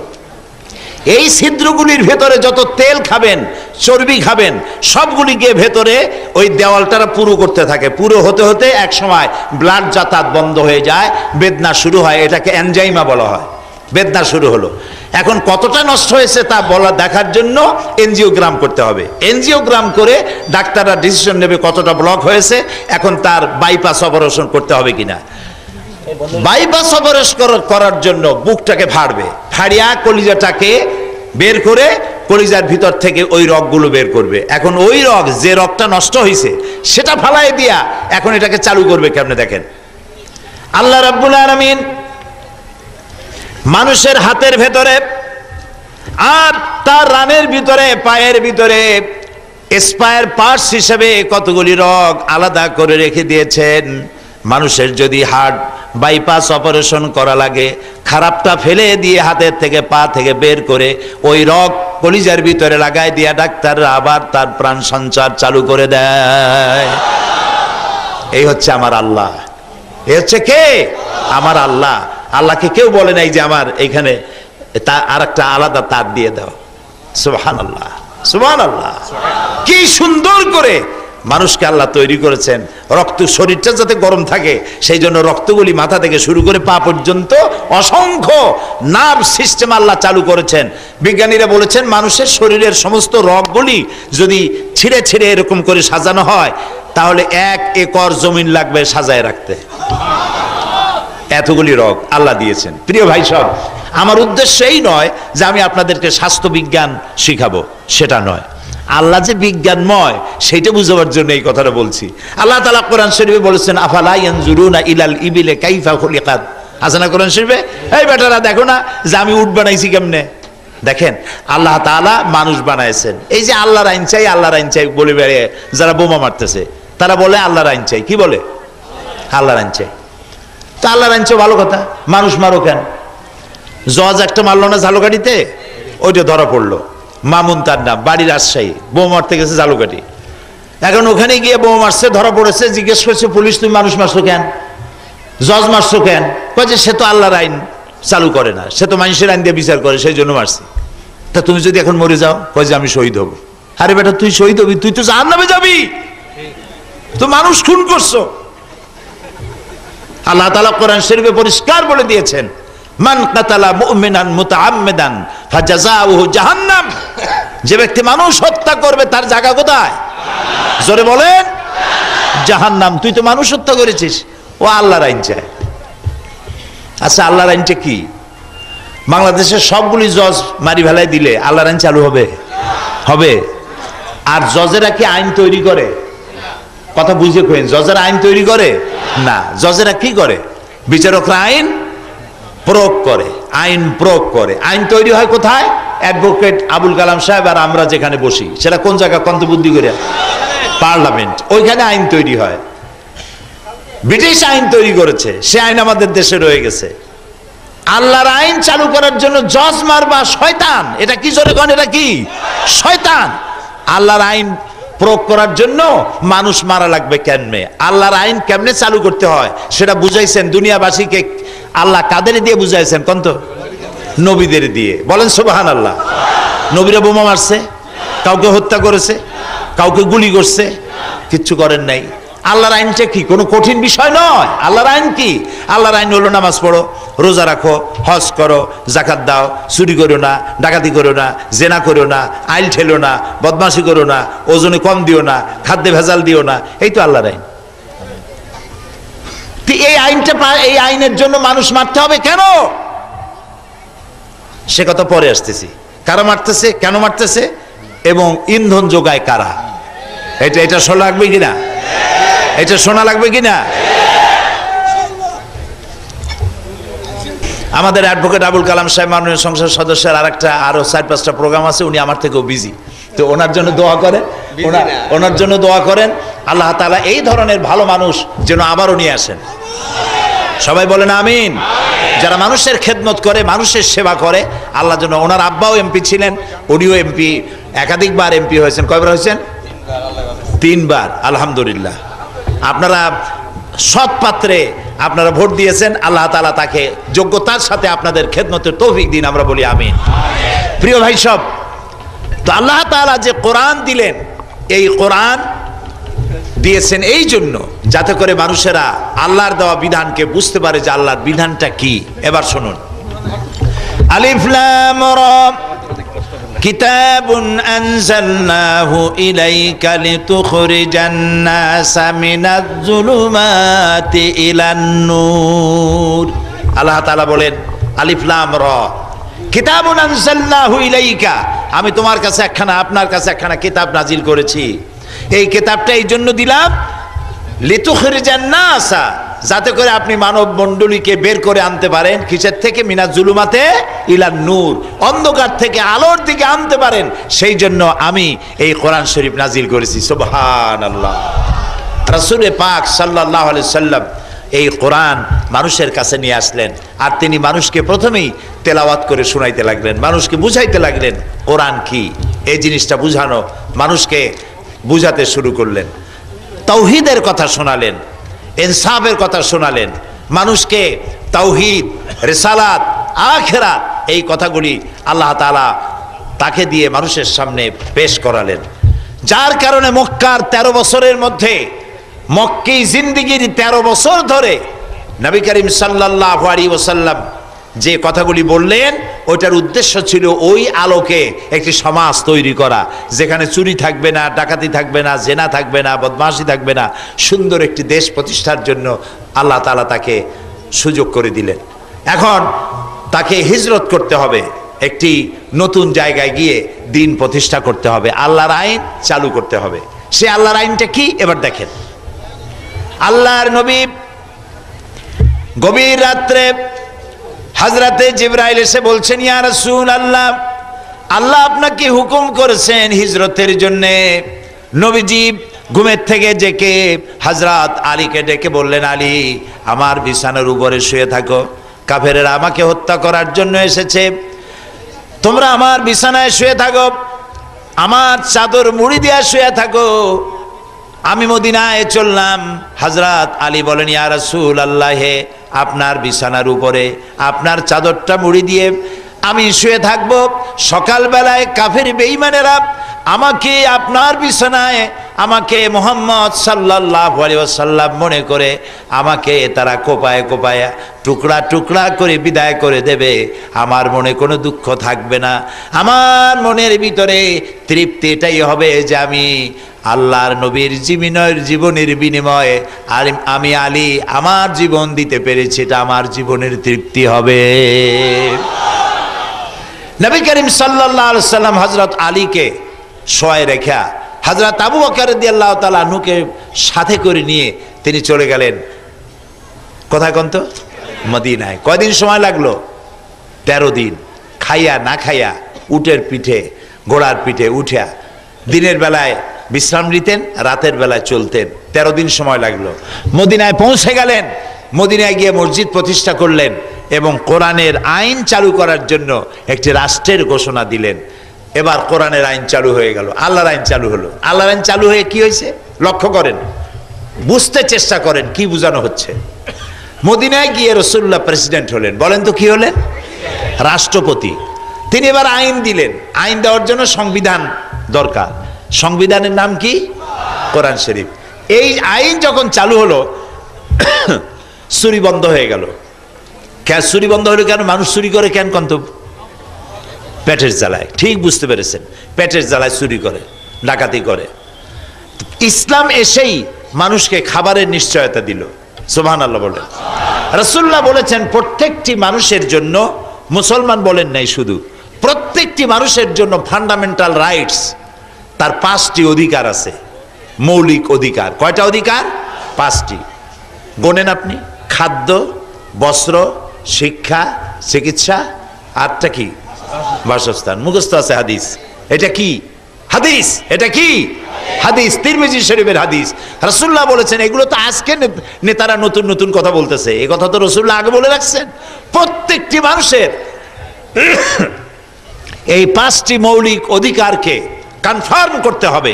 এই ছিদ্রগুলির ভেতরে যত তেল খাবেন, চর্বি খাবেন, সবগুলি গিয়ে ভেতরে ওই দেওয়ালটা পুরো করতে থাকে। পুরো হতে হতে এক সময় ব্লাড যাতায়াত বন্ধ হয়ে যায়, বেদনা শুরু হয়, এটাকে অ্যানজাইমা বলা হয়। বেদনা শুরু হলো। এখন কতটা নষ্ট হয়েছে তা দেখার জন্য এনজিওগ্রাম করতে হবে। এনজিওগ্রাম করে ডাক্তাররা ডিসিশন নেবে কতটা ব্লক হয়েছে, এখন তার বাইপাস অপারেশন করতে হবে কিনা। বাইপাস অপারেশন করার জন্য বুকটাকে ফাড়বে, ফাড়িয়া কলিজাটাকে বের করে কলিজার ভিতর থেকে ওই রগগুলো বের করবে। এখন ওই রগ, যে রগটা নষ্ট হয়েছে সেটা ফালাই দিয়া এখন এটাকে চালু করবে কেমনে দেখেন। আল্লাহ রাব্বুল আলামিন মানুষের হাতের ভেতরে আর তার রানের ভিতরে, পায়ের ভিতরে স্পায়ার পার্টস হিসেবে কতগুলি রগ আলাদা করে রেখে দিয়েছেন। মানুষের যদি হার্ট বাইপাস অপারেশন করা লাগে, খারাপটা ফেলে দিয়ে হাতের থেকে পা থেকে বের করে ওই রগ কলিজার ভিতরে লাগাই দিয়া ডাক্তাররা আবার তার প্রাণ সঞ্চার চালু করে দেয়। এই হচ্ছে আমার আল্লাহ। এই হচ্ছে কে? আমার আল্লাহ। আল্লাহকে কেউ বলে নাই যে আমার এখানে আর একটা আলাদা তার দিয়ে দাও। সুবহানাল্লাহ, সুবহানাল্লাহ। কি সুন্দর করে মানুষকে আল্লাহ তৈরি করেছেন। রক্ত, শরীরটা যাতে গরম থাকে সেই জন্য রক্তগুলি মাথা থেকে শুরু করে পা পর্যন্ত অসংখ্য নার্ভ সিস্টেম আল্লাহ চালু করেছেন। বিজ্ঞানীরা বলেছেন মানুষের শরীরের সমস্ত রগগুলি যদি ছিঁড়ে ছিঁড়ে এরকম করে সাজানো হয় তাহলে 1 একর জমিন লাগবে সাজায় রাখতে। এতগুলি রগ আল্লাহ দিয়েছেন। প্রিয় ভাই সব, আমার উদ্দেশ্য এই নয় যে আমি আপনাদেরকে স্বাস্থ্য বিজ্ঞান শিখাবো, সেটা নয়। আল্লাহ যে বিজ্ঞানময় সেইটা বুঝাবার জন্য এই কথাটা বলছি। আল্লাহ তাআলা কোরআন শরীফে বলেছেন, আফালা ইয়ানজুরুনা ইলাল ইবিলি কাইফা খুলিকাত। আছে না কোরআন শরীফে? এই বেটারা দেখো না যে আমি উট বানাইছি কেমনে। দেখেন আল্লাহ তাআলা মানুষ বানাইছেন। এই যে আল্লাহর আইন চাই, আল্লাহর আইন চাই বলে বেড়ে যারা বোমা মারতেছে তারা বলে আল্লাহর আইন চাই। কি বলে? আল্লাহর আইন চাই। তা আল্লাহর আইন চাই ভালো কথা, মানুষ মারো কেন? জজ একটা মারলো না ঝালকাঠিতে, ওইটা ধরা পড়লো। মামুন তার নাম, বাড়ির রাজশাহী, বোমা মারতে গেছে ঝালকাঠি। এখন ওখানে গিয়ে বোমা মারছে, ধরা পড়েছে। জিজ্ঞেস করছে পুলিশ, তুমি মানুষ মারছো কেন? জজ মারছো কেন? বলছে সে তো আল্লাহর আইন চালু করে না, সে তো মানুষের আইন দিয়ে বিচার করে, সেই জন্য মারছি। তা তুমি যদি এখন মরে যাও, কয় যে আমি শহীদ হব। আরে বেটা তুই শহীদ হবি, তুই তো জাহান্নামে যাবি, তো মানুষ খুন করছো। আল্লাহ তাআলা কোরআন শরীফে পরিষ্কার বলে দিয়েছেন, মান কাতালা মুমিনান মুতাআম্মিদান ফাজাযাউহু জাহান্নাম। যে ব্যক্তি মানুষ হত্যা করবে তার জায়গা কোথায়? জোরে বলেন, জাহান্নাম। তুই তো মানুষ হত্যা করেছিস। ও আল্লাহর আইন চায়। আচ্ছা আল্লাহর আইনটা কি? বাংলাদেশের সবগুলি জজ মারি ফেলাই দিলে আল্লাহর আইন চালু হবে? হবে। আর জজেরা কি আইন তৈরি করে? কথা বুঝে কইন, জজেরা আইন তৈরি করে না। জজেরা কি করে? বিচারকরা আইন প্রয়োগ করে, আইন প্রয়োগ করে। আইন তৈরি হয় কোথায়? অ্যাডভোকেট আবুল কালাম সাহেব আর আমরা যেখানে বসি, সেটা কোন জায়গা? কন্ত বুদ্ধি করে পার্লামেন্ট, ওইখানে আইন তৈরি হয়। ব্রিটিশ আইন তৈরি করেছে, সে আইন আমাদের দেশে রয়ে গেছে। আল্লাহর আইন চালু করার জন্য জজ মারবা শয়তান। এটা কি জোরে কোন? এটা কি শয়তান? আল্লাহর আইন প্রয়োগ করার জন্য মানুষ মারা লাগবে কেমনে? আল্লাহর আইন কেমনে চালু করতে হয় সেটা বুঝাইছেন দুনিয়াবাসীকে। আল্লাহ কাদের দিয়ে বুঝাইছেন কোন তো? নবীদের দিয়ে। বলেন সুবহানাল্লাহ। নবীরা বোমা মারছে, কাউকে হত্যা করেছে, কাউকে গুলি করছে, কিচ্ছু করেন নাই। আল্লাহর আইনটা কি? কোনো কঠিন বিষয় নয়। আল্লাহর আইন কি? আল্লাহর আইন হলো নামাজ পড়ো, রোজা রাখো, হজ করো, যাকাত দাও, চুরি করো না, ডাকাতি করো না, জেনা করো না, আইল ঠেলো না, বদমাশি করো না, ওজনে কম দিও না, খাদ্যে ভেজাল দিও না। এই তো আল্লাহর আইন। এই আইনটা, এই আইনের জন্য মানুষ মারতে হবে কেন? সে কথা পরে আসতেছি। কারা মারতেছে, কেন মারতেছে এবং ইন্ধন যোগায় কারা, এটা শোনা লাগবে কিনা? এটা শোনা লাগবে কিনা? আমাদের অ্যাডভোকেট আবুল কালাম সাহেব মাননীয় সংসদ সদস্যের আরো 4-5টা প্রোগ্রাম আছে, উনি আমার থেকেও বিজি, তো ওনার জন্য দোয়া করেন, ওনার জন্য দোয়া করেন আল্লাহ তাআলা এই ধরনের ভালো মানুষ যেন আবারও নিয়ে আসেন। সবাই বলেন আমিন। যারা মানুষের খেদমত করে, মানুষের সেবা করে, আল্লাহ যেন, ওনার আব্বাও এমপি ছিলেন, উনিও এমপি, একাধিকবার এমপি হয়েছেন। কয়বার হয়েছেন? 3বার। আলহামদুলিল্লাহ। আপনারা সৎ পাত্রে আপনারা ভোট দিয়েছেন, আল্লাহ তাআলা তাকে যোগ্যতার সাথে আপনাদের খেদমতের তৌফিক দিন, আমরা বলি আমিন। প্রিয় ভাই সব, তো আল্লাহ তাআলা যে কোরআন দিলেন, এই কোরআন দিয়েছেন এই জন্য যাতে করে মানুষেরা আল্লাহর দেওয়া বিধানকে বুঝতে পারে যে আল্লাহর বিধানটা কি। এবার শুনুন, আলিফ লাম রা কিতাবুন আনজালনাহু ইলাইকা লিতুখরিজান নাসা মিনাজ যুলুমাতি ইলান নূর। আল্লাহ তাআলা বলেন আলিফ লাম রা কিতাবুন আনজালনাহু ইলাইকা, আমি তোমার কাছে একখানা, আপনার কাছে একখানা কিতাব নাজিল করেছি। এই কিতাবটা এই জন্য দিলাম, লিতুখরিজান নাসা, যাতে করে আপনি মানব মণ্ডলীকে বের করে আনতে পারেন, কিসের থেকে? মিনাজ জুলুমাতে ইলান নূর, অন্ধকার থেকে আলোর দিকে আনতে পারেন, সেই জন্য আমি এই কোরআন শরীফ নাজিল করেছি। সুবহানাল্লাহ। রাসূল পাক সাল্লাল্লাহু আলাইহি সাল্লাম এই কোরআন মানুষের কাছে নিয়ে আসলেন, আর তিনি মানুষকে প্রথমেই তেলাওয়াত করে শোনাইতে লাগলেন, মানুষকে বুঝাইতে লাগলেন কোরআন কি। এই জিনিসটা বুঝানো, মানুষকে বুঝাতে শুরু করলেন, তাওহীদের কথা শোনালেন, ইনসাফের কথা শোনালেন, মানুষকে তাওহীদ, রিসালাত, আখিরাত, এই কথাগুলি আল্লাহ তাআলা তাকে দিয়ে মানুষের সামনে পেশ করালেন। যার কারণে মক্কার 13 বছরের মধ্যে, মক্কি জিন্দেগির 13 বছর ধরে নবী করিম সাল্লাল্লাহু আলাইহি ওয়াসাল্লাম যে কথাগুলি বললেন, ওইটার উদ্দেশ্য ছিল ওই আলোকে একটি সমাজ তৈরি করা, যেখানে চুরি থাকবে না, ডাকাতি থাকবে না, জেনা থাকবে না, বদমাশি থাকবে না, সুন্দর একটি দেশ প্রতিষ্ঠার জন্য আল্লাহ তাআলা তাকে সুযোগ করে দিলেন। এখন তাকে হিজরত করতে হবে, একটি নতুন জায়গায় গিয়ে দিন প্রতিষ্ঠা করতে হবে, আল্লাহর আইন চালু করতে হবে। সে আল্লাহর আইনটা কি? এবার দেখেন, আল্লাহর নবী গভীর রাত্রে হযরতে জিবরাইল এসে বলছেন, ইয়া রাসূলুল্লাহ, আল্লাহ আপনাকে হুকুম করেছেন হিজরতের জন্য। নবীজি ঘুমের থেকে জেগে হযরত আলীকে ডেকে বললেন, আলী, আমার বিছানার উপরে শুয়ে থাকো, কাফেরেরা আমাকে হত্যা করার জন্য এসেছে, তোমরা আমার বিছানায় শুয়ে থাকো, আমার চাদর মুড়ি দিয়ে শুয়ে থাকো, আমি মদিনায় চললাম। হযরত আলী বলেন, ইয়া রাসূলুল্লাহ, আপনার বিছানার উপরে আপনার চাদরটা মুড়ি দিয়ে আমি শুয়ে থাকব, সকালবেলায় কাফের বেঈমানেরা আমাকে আপনার বিছানায়, আমাকে মুহাম্মদ সাল্লাল্লাহু আলাইহি ওয়াসাল্লাম মনে করে আমাকে তারা কোপায় কোপায় টুকরা টুকরা করে বিদায় করে দেবে, আমার মনে কোনো দুঃখ থাকবে না, আমার মনের ভিতরে তৃপ্তি এটাই হবে যে আমি আল্লাহর নবীর জীবনের বিনিময়ে আর আমি আলী আমার জীবন দিতে পেরেছি, এটা আমার জীবনের তৃপ্তি হবে। নবী করিম সাল্লাল্লাহু আলাইহি ওয়াসাল্লাম হযরত আলীকে শোয়ায় রেখা হযরত আবু বকর রাদিয়াল্লাহু তাআলা আনহুকে সাথে করে নিয়ে তিনি চলে গেলেন কোথায় কোন তো? মদিনায়। কয়দিন সময় লাগলো? 13 দিন। খাইয়া না খাইয়া, উটের পিঠে, ঘোড়ার পিঠে উঠা দিনের বেলায় বিশ্রাম নিতেন, রাতের বেলায় চলতেন। 13 দিন সময় লাগলো। মদিনায় পৌঁছে গেলেন, মদিনায় গিয়ে মসজিদ প্রতিষ্ঠা করলেন এবং কোরআনের আইন চালু করার জন্য একটি রাষ্ট্রের ঘোষণা দিলেন। এবার কোরআনের আইন চালু হয়ে গেল, আল্লাহর আইন চালু হলো। আল্লাহর আইন চালু হয়ে কি হয়েছে লক্ষ্য করেন, বুঝতে চেষ্টা করেন কি বোঝানো হচ্ছে। মদিনায় গিয়ে রাসূলুল্লাহ প্রেসিডেন্ট হলেন। বলেন তো কি হলেন? রাষ্ট্রপতি। তিনি এবার আইন দিলেন। আইন দেওয়ার জন্য সংবিধান দরকার। সংবিধানের নাম কি? কোরআন শরীফ। এই আইন যখন চালু হলো, চুরি বন্ধ হয়ে গেল। কেন চুরি বন্ধ হলো? কেন মানুষ চুরি করে? কেন কন্ত? পেটের জ্বালায়। ঠিক বুঝতে পেরেছেন, পেটের জ্বালায় চুরি করে, ডাকাতি করে। ইসলাম এসেই মানুষকে খাবারের নিশ্চয়তা দিল। সুবহানাল্লাহ বলেন। রাসূলুল্লাহ বলেছেন প্রত্যেকটি মানুষের জন্য, মুসলমান বলেন নাই শুধু, প্রত্যেকটি মানুষের জন্য ফান্ডামেন্টাল রাইটস, তার 5টি অধিকার আছে, মৌলিক অধিকার। কয়টা অধিকার? 5টি। গোনেন আপনি। খাদ্য, বস্ত্র, শিক্ষা, চিকিৎসা, আরটা কি? বাসস্থান। মুখস্থ আছে হাদিস। এটা কি হাদিস? এটা কি হাদিস? তিরমিজি শরীফের হাদিস। রাসূলুল্লাহ বলেছেন। এগুলো তো আজকে নেতারা নতুন নতুন কথা বলতেছে, এই কথা তো রাসূলুল্লাহ আগে বলে রাখছেন। প্রত্যেকটি মানুষের এই 5টি মৌলিক অধিকারকে কনফার্ম করতে হবে,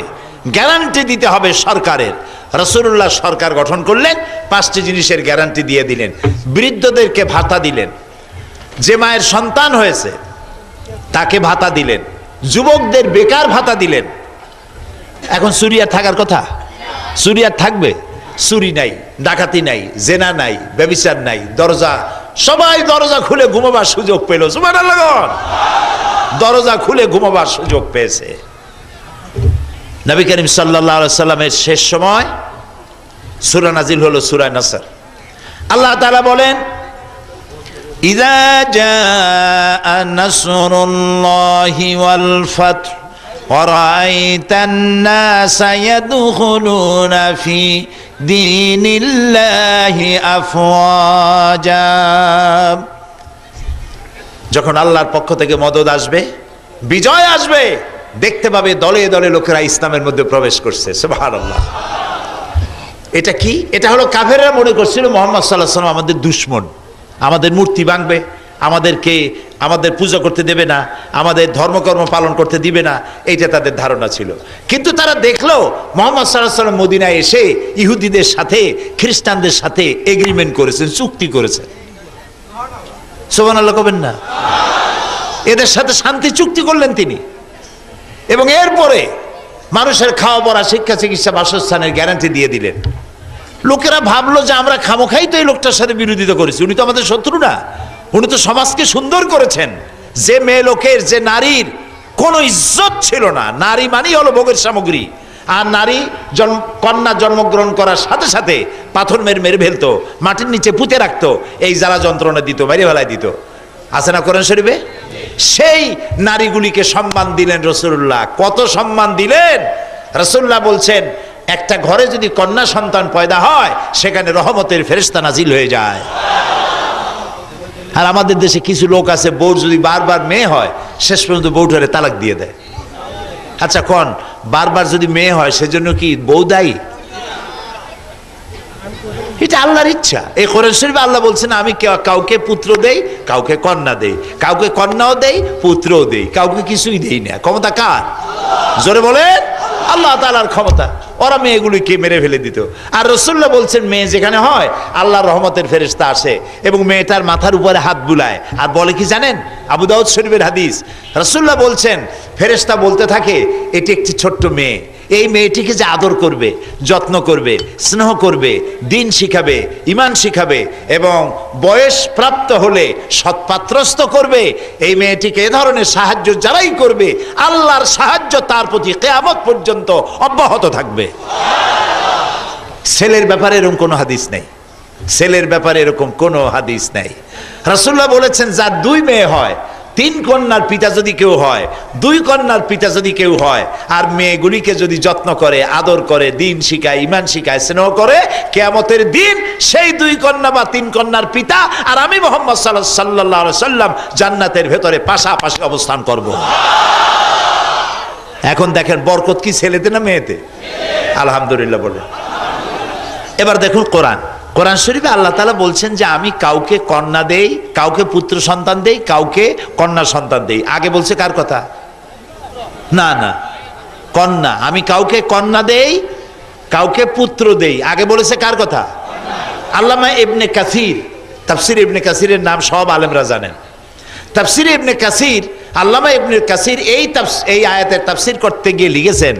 গ্যারান্টি দিতে হবে সরকারের। রাসূলুল্লাহ সরকার গঠন করলেন, 5টি জিনিসের গ্যারান্টি দিয়ে দিলেন। বৃদ্ধদেরকে ভাতা দিলেন, যে মায়ের সন্তান হয়েছে তাকে ভাতা দিলেন, যুবকদের বেকার ভাতা দিলেন। এখন চুরি আর থাকার কথা? চুরি আর থাকবে? চুরি নাই, ডাকাতি নাই, জেনা নাই, ব্যভিচার নাই, দরজা, সবাই দরজা খুলে ঘুমাবার সুযোগ পেল। সুবহানাল্লাহ, দরজা খুলে ঘুমাবার সুযোগ পেয়েছে। নবী করিম সাল্লাল্লাহু আলাইহি সাল্লামের শেষ সময় সূরা নাজিল হলো সূরা নাসর। আল্লাহ তাআলা বলেন, ইযা জাআ নাসরুল্লাহি ওয়াল ফাত ওয়া রাআইতান নাসা ইয়াদখুলুনা ফি দীনিল্লাহি আফওয়াজা। যখন আল্লাহর পক্ষ থেকে মদদ আসবে, বিজয় আসবে, দেখতে পাবে দলে দলে লোকেরা ইসলামের মধ্যে প্রবেশ করছে। সুবহানাল্লাহ। এটা কি? এটা হলো কাফেররা মনে করছিল মুহাম্মদ সাল্লাল্লাহু আলাইহি ওয়াসাল্লাম আমাদের দুশমন, আমাদের মূর্তি ভাঙবে, আমাদেরকে আমাদের পূজা করতে দেবে না, আমাদের ধর্মকর্ম পালন করতে দিবে না, এইটা তাদের ধারণা ছিল। কিন্তু তারা দেখলো মুহাম্মদ সাল্লাল্লাহু আলাইহি ওয়াসাল্লাম মদিনায় এসে ইহুদিদের সাথে, খ্রিস্টানদের সাথে এগ্রিমেন্ট করেছেন, চুক্তি করেছেন। সুবহানাল্লাহ কবেন না? এদের সাথে শান্তি চুক্তি করলেন তিনি। এবং এরপরে মানুষের খাওয়া পড়া, শিক্ষা, চিকিৎসা, বাসস্থানের গ্যারান্টি দিয়ে দিলেন। লোকেরা ভাবলো যে আমরা খামোখাই তো এই লোকটার সাথে বিরোধিতা করেছি, উনি তো আমাদের শত্রু না, উনি তো সমাজকে সুন্দর করেছেন। যে মেয়ে লোকের, যে নারীর কোনো ইজ্জত ছিল না, নারী মানেই হলো ভোগের সামগ্রী, আর নারী কন্যা জন্মগ্রহণ করার সাথে সাথে পাথর মেরে ফেলতো, মাটির নিচে পুঁতে রাখতো, এই জ্বালা যন্ত্রণা দিত, মেরে ফেলায় দিত। আছে না কোরআন শরীফে? সেই নারীগুলিকে সম্মান দিলেন রাসূলুল্লাহ। কত সম্মান দিলেন! রাসূলুল্লাহ বলছেন, একটা ঘরে যদি কন্যা সন্তান পয়দা হয়, সেখানে রহমতের ফেরেশতা নাজিল হয়ে যায়। আর আমাদের দেশে কিছু লোক আছে, বউ যদি বারবার মেয়ে হয়, শেষ পর্যন্ত বউটারে তালাক দিয়ে দেয়। আচ্ছা কোন, বারবার যদি মেয়ে হয় সেজন্য কি বউ দায়ী? এটা আল্লাহর ইচ্ছা। এই কোরআন শরীফে আল্লাহ বলছেন, আমি কাউকে পুত্র দেই, কাউকে কন্যা দেই, কাউকে কন্যাও দেই, পুত্রও দেই, কাউকে কিছুই দেই না। ক্ষমতা কার? জোরে বলেন, আল্লাহ তাআলার ক্ষমতা। ওরা মেয়েগুলিকে মেরে ফেলে দিত। আর রাসূলুল্লাহ বলছেন, মেয়ে যেখানে হয় আল্লাহর রহমতের ফেরেশতা আসে এবং মেয়েটার মাথার উপরে হাত বুলায় আর বলে কি জানেন? আবু দাউদ শরীফের হাদিস। রাসূলুল্লাহ বলছেন, ফেরেশতা বলতে থাকে, এটি একটি ছোট্ট মেয়ে, এই মেয়েটিকে যে আদর করবে, যত্ন করবে, স্নেহ করবে, দিন শিখাবে, ঈমান শিখাবে এবং বয়স প্রাপ্ত হলে সৎপাত্রস্থ করবে, এই মেয়েটিকে এ ধরনের সাহায্য যারাই করবে, আল্লাহর সাহায্য তার প্রতি কিয়ামত পর্যন্ত অব্যাহত থাকবে। ছেলের ব্যাপারে এরকম কোনো হাদিস নেই, ছেলের ব্যাপারে এরকম কোনো হাদিস নেই। রাসূলুল্লাহ বলেছেন, যার 2 মেয়ে হয়, 3 কন্যার পিতা যদি কেউ হয়, 2 কন্যার পিতা যদি কেউ হয়, আর মেয়েগুলিকে যদি যত্ন করে, আদর করে, দিন শিখায়, ঈমান শিখায়, স্নেহ করে, কিয়ামতের দিন সেই 2 কন্যা বা 3 কন্যার পিতা আর আমি মুহাম্মদ সাল্লাল্লাহু আলাইহি সাল্লাম জান্নাতের ভেতরে পাশাপাশি অবস্থান করব। এখন দেখেন বরকত কি ছেলেতে না মেয়েতে? আলহামদুলিল্লাহ বলে। এবার দেখুন কোরআন শরীফে আল্লাহ তাআলা বলছেন যে আমি কাউকে কন্যা দেই, কাউকে পুত্র সন্তান দেই, কাউকে কন্যা সন্তান দেই। আগে বলছে কার কথা? না না, কন্যা। আমি কাউকে কন্যা দেই, কাউকে পুত্র দেই। আগে বলেছে কার কথা? আল্লামা ইবনে কাসির, তাফসীর ইবনে কাসিরের নাম সব আলেমরা জানেন। তাফসীর ইবনে কাসির, আল্লামা ইবনে কাসির এই আয়াতের তাফসীর করতে গিয়ে লিখেছেন,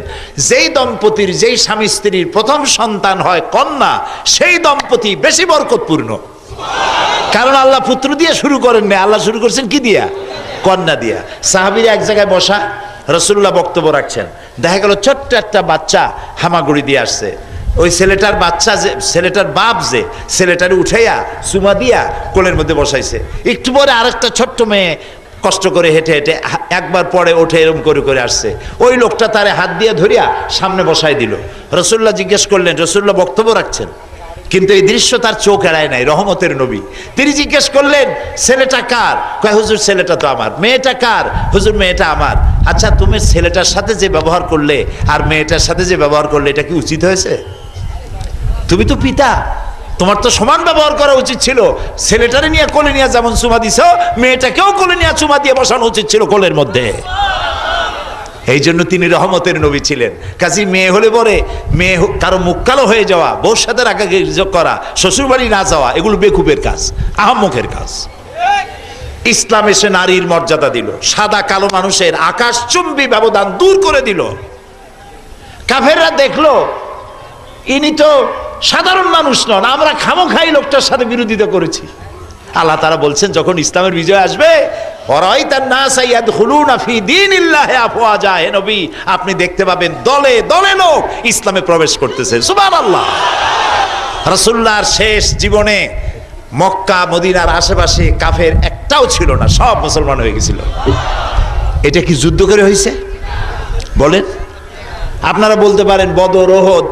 যেই দম্পতির, যেই স্বামী স্ত্রীর প্রথম সন্তান হয় কন্যা, সেই দম্পতি বেশি বরকতপূর্ণ। কারণ আল্লাহ পুত্র দিয়ে শুরু করেন না, আল্লাহ শুরু করছেন কি দিয়া? কন্যা দিয়া। সাহাবীরা এক জায়গায় বসা, রাসূলুল্লাহ বক্তব্য রাখছেন, দেখা গেল ছোট্ট একটা বাচ্চা হামাগুড়ি দিয়ে আসছে। ওই ছেলেটার বাচ্চা, যে ছেলেটার বাপ, যে ছেলেটারে উঠাইয়া চুমা দিয়া কোলের মধ্যে বসাইছে। একটু পরে আরেকটা ছোট্ট মেয়ে কষ্ট করে হেঁটে হেঁটে একবার পরে ওঠে, এরকম করে করে আসছে। ওই লোকটা তারে হাত দিয়ে ধরিয়া সামনে বসাই দিল। রাসূলুল্লাহ জিজ্ঞেস করলেন, রাসূলুল্লাহ বক্তব্য রাখছেন, কিন্তু এই দৃশ্য তার চোখ এড়ায় নাই, রহমতের নবী। তিনি জিজ্ঞেস করলেন, ছেলেটা কার? কয়, হুজুর ছেলেটা তো আমার। মেয়েটা কার? হুজুর মেয়েটা আমার। আচ্ছা, তুমি ছেলেটার সাথে যে ব্যবহার করলে আর মেয়েটার সাথে যে ব্যবহার করলে, এটা কি উচিত হয়েছে? তুমি তো পিতা, তোমার তো সমান ব্যবহার করা উচিত ছিল। ছেলেটারে নিয়ে কোলে নিয়ে যেমন চুমা দিছ, মেয়েটাকেও কোলে নিয়ে চুমা দিয়ে বসানো উচিত ছিল কোলের মধ্যে। এই জন্য তিনি রহমতের নবী ছিলেন। কাজী মেয়ে হলে পরে মেয়ে কারো মুখ কালো হয়ে যাওয়া, বউর সাথে রাগারাগি করা, শ্বশুর বাড়ি না যাওয়া, এগুলো বেকুবের কাজ, আহাম্মকের কাজ। ইসলাম এসে নারীর মর্যাদা দিল, সাদা কালো মানুষের আকাশচুম্বী ব্যবধান দূর করে দিল। কাফেররা দেখলো ইনি তো সাধারণ মানুষ নন, আমরা খামোখাই লোকটার সাথে বিরোধিতা করেছি। আল্লাহ তাআলা বলছেন, যখন ইসলামের বিজয় আসবে, আপনি দেখতে পাবেন দলে দলে লোক ইসলামে প্রবেশ করতেছে। সুবহানাল্লাহ। রাসূলুল্লাহর শেষ জীবনে মক্কা মদিনার আশেপাশে কাফের একটাও ছিল না, সব মুসলমান হয়ে গেছিল। এটা কি যুদ্ধ করে হয়েছে বলেন? আপনারা বলতে পারেন বদর, ওহদ,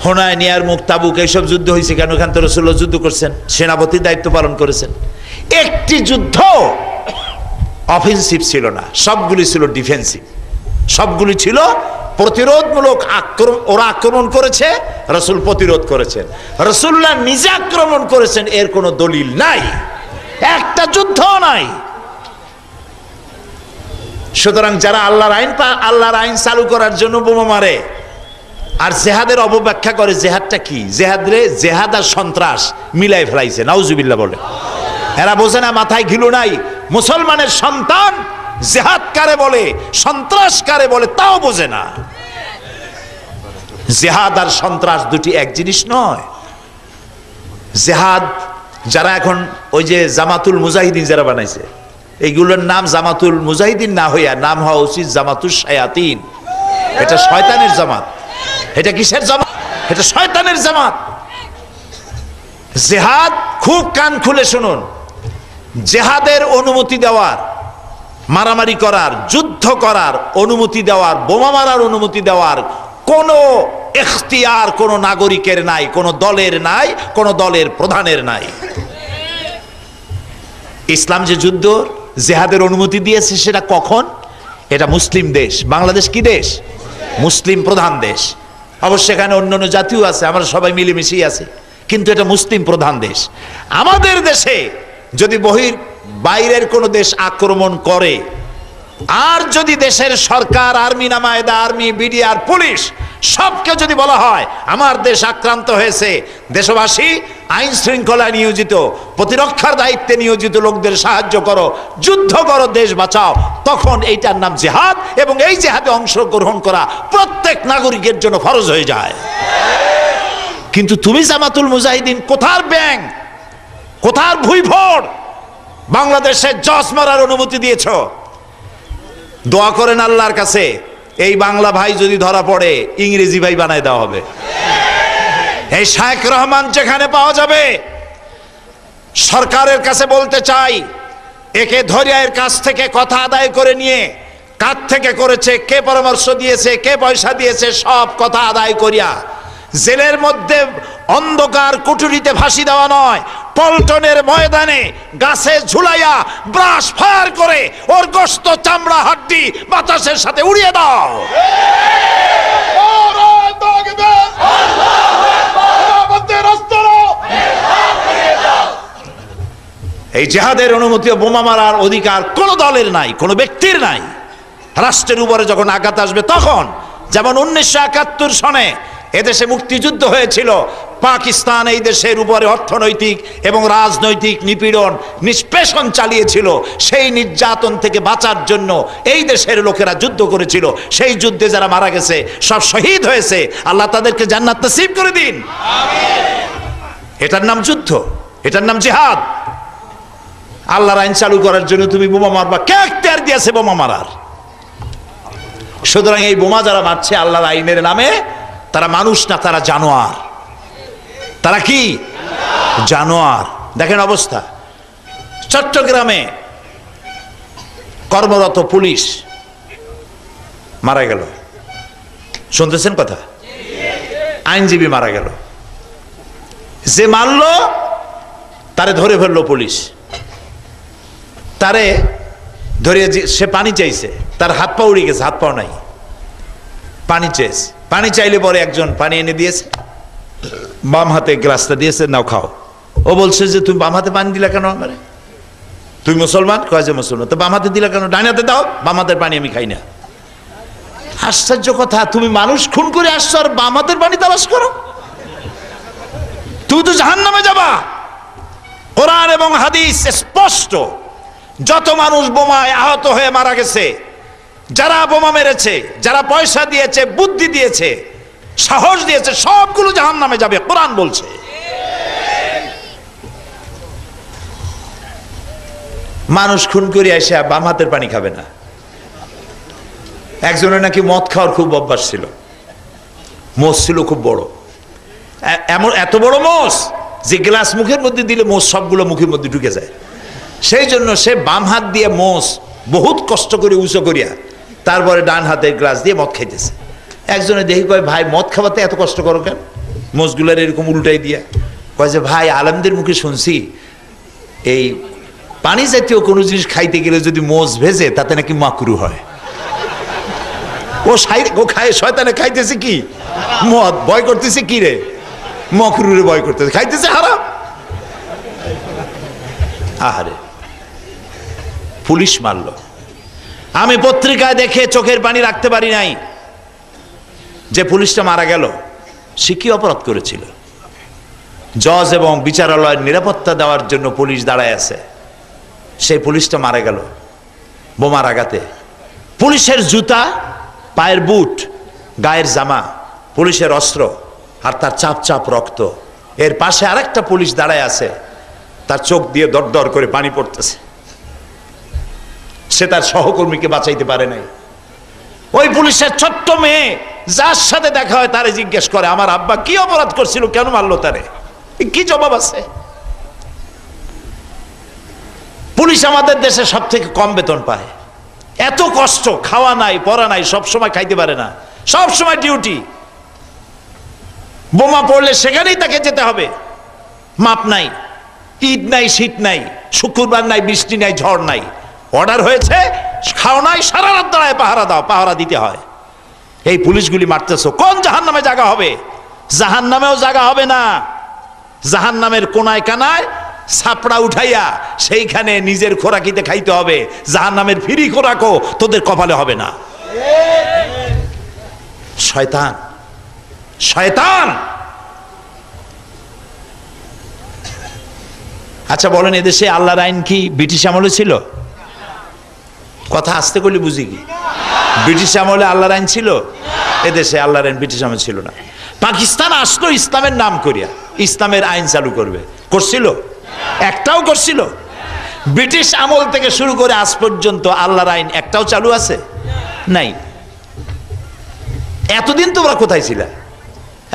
হুনাইন, ইয়ারমুক, তাবুক, এইসব যুদ্ধ হয়েছে কেন? এখান থেকে রাসূলুল্লাহ যুদ্ধ করছেন, সেনাপতির দায়িত্ব পালন করেছেন। একটি যুদ্ধ অফেন্সিভ ছিল না, সবগুলি ছিল ডিফেন্সিভ, সবগুলি ছিল প্রতিরোধমূলক। ওরা আক্রমণ করেছে, রাসূল প্রতিরোধ করেছেন। রাসূলুল্লাহ নিজে আক্রমণ করেছেন, এর কোনো দলিল নাই, একটা যুদ্ধ নাই। সুতরাং যারা আল্লাহর আইন চালু করার জন্য বোমা মারে আর জেহাদের অপব্যাখ্যা করে, জেহাদটা কি? জেহাদ আর সন্ত্রাস মিলাই ফেলাইছে, নাউজুবিল্লাহ বলে। এরা বোঝে না, মাথায় ঘিলু নাই। মুসলমানের সন্তান জেহাদ কারে বলে, সন্ত্রাস কারে বলে, তাও বোঝে না। জেহাদ আর সন্ত্রাস দুটি এক জিনিস নয়। জেহাদ যারা এখন ওই যে জামাতুল মুজাহিদিন যারা বানাইছে, এইগুলোর নাম জামাতুল মুজাহিদিন না হইয়া নাম হওয়া উচিত জামাতুল শায়াতিন। এটা শয়তানের জামাত। এটা কিসের জামাত? এটা শয়তানের জামাত। জেহাদ, খুব কান খুলে শুনুন, জেহাদের অনুমতি দেওয়ার, মারামারি করার, যুদ্ধ করার অনুমতি দেওয়ার, বোমা মারার অনুমতি দেওয়ার কোনো এখতিয়ার কোনো নাগরিকের নাই, কোনো দলের নাই, কোনো দলের প্রধানের নাই। ইসলাম যে যুদ্ধ জেহাদের অনুমতি দিয়েছে, সেটা কখন? এটা মুসলিম দেশ। বাংলাদেশ কি দেশ? মুসলিম প্রধান দেশ। অবশ্যই এখানে অন্যান্য জাতিও আছে, আমরা সবাই মিলেমিশেই আছি, কিন্তু এটা মুসলিম প্রধান দেশ। আমাদের দেশে যদি বাইরের কোনো দেশ আক্রমণ করে, আর যদি দেশের সরকার, আর্মি নামায়েদা, আর্মি, বিডিআর, পুলিশ সবকে যদি বলা হয় আমার দেশ আক্রান্ত হয়েছে, দেশবাসী আইন শৃঙ্খলা নিয়োজিত, প্রতিরক্ষার দায়িত্বে নিয়োজিত লোকদের সাহায্য করো, যুদ্ধ করো, দেশ বাঁচাও, তখন এইটার নাম জেহাদ, এবং এই জেহাদে অংশগ্রহণ করা প্রত্যেক নাগরিকের জন্য ফরজ হয়ে যায়। কিন্তু তুমি জামাতুল মুজাহিদিন কোথার ব্যাংক, কোথার ভুইভোর বাংলাদেশের জজ মারার অনুমতি দিয়েছ? দোয়া করেন আল্লাহর কাছে, এই বাংলা ভাই যদি ধরা পড়ে, ইংরেজি ভাই বানায় দেওয়া হবে। এই শায়েখ রহমান যেখানে পাওয়া যাবে, সরকারের কাছে বলতে চাই, একে ধরিয়া এর কাছ থেকে কথা আদায় করে নিয়ে, কার থেকে করেছে, কে পরামর্শ দিয়েছে, কে পয়সা দিয়েছে, সব কথা আদায় করিয়া জেলের মধ্যে অন্ধকার কুঠুরিতে ফাঁসি দেওয়া নয়, পল্টনের ময়দানে গাছে ঝুলাইয়া ব্রাশ ফায়ার করে ওর গোশত, চামড়া, হাড্ডি বাতাসের সাথে উড়িয়ে দাও। এই জিহাদের অনুমতি ও বোমা মারার অধিকার কোন দলের নাই, কোন ব্যক্তির নাই। রাষ্ট্রের উপরে যখন আঘাত আসবে তখন, যেমন 1971 সনে এদেশে মুক্তিযুদ্ধ হয়েছিল, পাকিস্তান এই দেশের উপরে অর্থনৈতিক এবং রাজনৈতিক নিপীড়ন, নিষ্পেষণ চালিয়েছিল। সেই নির্যাতন থেকে বাঁচার জন্য এই দেশের লোকেরা যুদ্ধ করেছিল। সেই যুদ্ধে যারা মারা গেছে, সব শহীদ হয়েছে, আল্লাহ তাদেরকে জান্নাত নসিব করে দিন। এটার নাম যুদ্ধ, এটার নাম জিহাদ। আল্লাহর আইন চালু করার জন্য তুমি বোমা মারবা, কে এখতিয়ার দিয়েছে বোমা মারার? সুতরাং এই বোমা যারা মারছে আল্লাহর আইনের নামে, তারা মানুষ না, তারা জানোয়ার। তারা কি? জানোয়ার। দেখেন অবস্থা, চট্টগ্রামে কর্মরত পুলিশ মারা গেল, শুনতেছেন কথা? আইনজীবী মারা গেল, যে মারলো তারে ধরে ফেললো পুলিশ, তারে ধরে সে পানি চাইছে, তার হাত পা উড়ে গেছে, হাত পাও নাই, পানি চেয়েছে। পানি চাইলে পরে একজন পানি এনে দিয়েছে, বাম হাতে গ্লাসটা দিয়েছে, নাও খাও। ও বলছে যে তুমি বাম হাতে পানি দিলা কেন আমারে? তুই মুসলমান? কয় যে মুসলমান। তো বাম হাতে দিলা কেন? ডান হাতে দাও, বাম হাতের পানি আমি খাই না। আশ্চর্য কথা, তুমি মানুষ খুন করে আসছো আর বাম হাতের পানি তালাশ করো? তুমি তো জাহান্নামে যাবা। কোরআন এবং হাদিস স্পষ্ট, যত মানুষ বোমায় আহত হয়ে মারা গেছে, যারা বোমা মেরেছে, যারা পয়সা দিয়েছে, বুদ্ধি দিয়েছে, সাহস দিয়েছে, সবগুলো জাহান্নামে যাবে, কোরআন বলছে। মানুষ খুন করে এসে বাম হাতের পানি খাবে না। একজনের নাকি মদ খাওয়ার খুব অভ্যাস ছিল, মোষ ছিল খুব বড়, এমন এত বড় মোষ যে গ্লাস মুখের মধ্যে দিলে মোষ সবগুলো মুখের মধ্যে ঢুকে যায়। সেই জন্য সে বাম হাত দিয়ে মোষ বহুত কষ্ট করে উঁচু করিয়া তারপরে ডান হাতের গ্লাস দিয়ে মদ খাইতেছে। একজনে দেখি কয়, ভাই মদ খাওয়াতে এত কষ্ট করো কেন? মোষগুলার এরকম উল্টাই দিয়া কয় যে, ভাই আলেমদের মুখে শুনছি এই পানি জাতীয় কোনো জিনিস খাইতে গেলে যদি মোষ ভেজে তাতে নাকি মাকরু হয়। ও খায়, শয়তানে খাইতেছে কি মদ, ভয় করতেছে কি রে? মকরুরে ভয় করতেছে, খাইতেছে হারাম। আহারে, পুলিশ মারলো। আমি পত্রিকায় দেখে চোখের পানি রাখতে পারি নাই যে পুলিশটা মারা গেল সে কি অপরাধ করেছিল। জজ এবং বিচারালয়ের নিরাপত্তা দেওয়ার জন্য পুলিশ দাঁড়ায় আছে, সেই পুলিশটা মারা গেল বোমার আঘাতে। পুলিশের জুতা, পায়ের বুট, গায়ের জামা, পুলিশের অস্ত্র, আর তার চাপ চাপ রক্ত। এর পাশে আরেকটা পুলিশ দাঁড়ায় আছে, তার চোখ দিয়ে দর দর করে পানি পড়তেছে। সে তার সহকর্মীকে বাঁচাইতে পারে নাই। ওই পুলিশের ছোট্ট মেয়ে যার সাথে দেখা হয় তারে জিজ্ঞেস করে, আমার আব্বা কি অপরাধ করছিল, কেন মারলো তারে? কি জবাব আছে? পুলিশ আমাদের দেশে সব থেকে কম বেতন পায়। এত কষ্ট, খাওয়া নাই, পড়া নাই, সব সময় খাইতে পারে না, সব সময় ডিউটি। বোমা পড়লে সেখানেই তাকে যেতে হবে। মাপ নাই, ঈদ নাই, শীত নাই, শুক্রবার নাই, বৃষ্টি নাই, ঝড় নাই, অর্ডার হয়েছে, খাও নাই, সারা রাত দাঁড়ায় পাহারা দাও, পাহারা দিতে হয়। এই পুলিশগুলি মারতেছো, কোন জাহান্নামে জায়গা হবে? জাহান্নামেও জায়গা হবে না। জাহান্নামের কোনায় কানায় ছাপড়া উঠাইয়া সেইখানে নিজের খোরাকিতে খাইতে হবে। জাহান্নামের ফ্রি খোরাকও তোদের কপালে হবে না। শয়তান, শয়তান। আচ্ছা বলেন, এদেশে আল্লাহর আইন কি ব্রিটিশ আমলে ছিল? কথা আসতে করলে বুঝি কি? ব্রিটিশ আমলে আল্লাহর আইন ছিল? এদেশে আল্লাহর আইন ব্রিটিশ আমলে ছিল না। পাকিস্তান আসলো ইসলামের নাম করিয়া, ইসলামের আইন চালু করবে, করছিল? একটাও করছিল? ব্রিটিশ আমল থেকে শুরু করে আজ পর্যন্ত আল্লাহর আইন একটাও চালু আছে? নাই। এতদিন তোমরা কোথায় ছিল?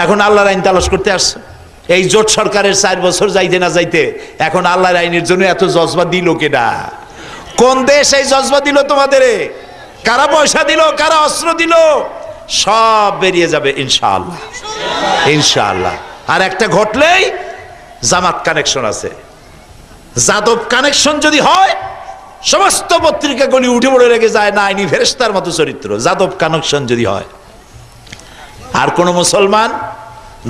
এখন আল্লাহর আইন তালাশ করতে আসছো? এই জোট সরকারের 4 বছর যাইতে না যাইতে এখন আল্লাহর আইনের জন্য এত জজবা দিল কেডা? কোন দেশ এই জজবা দিল তোমাদের? কারা পয়সা দিল, কারা অস্ত্র দিল? সব বেরিয়ে যাবে ইনশাআল্লাহ, ইনশাআল্লাহ। আর একটা ঘটলেই জামাত কানেকশন আছে, যাদব কানেকশন যদি হয় সমস্ত পত্রিকাগুলি উঠে পড়ে রেখে যায়, না ইনি ফেরেশতার মতো চরিত্র, যাদব কানেকশন যদি হয়। আর কোন মুসলমান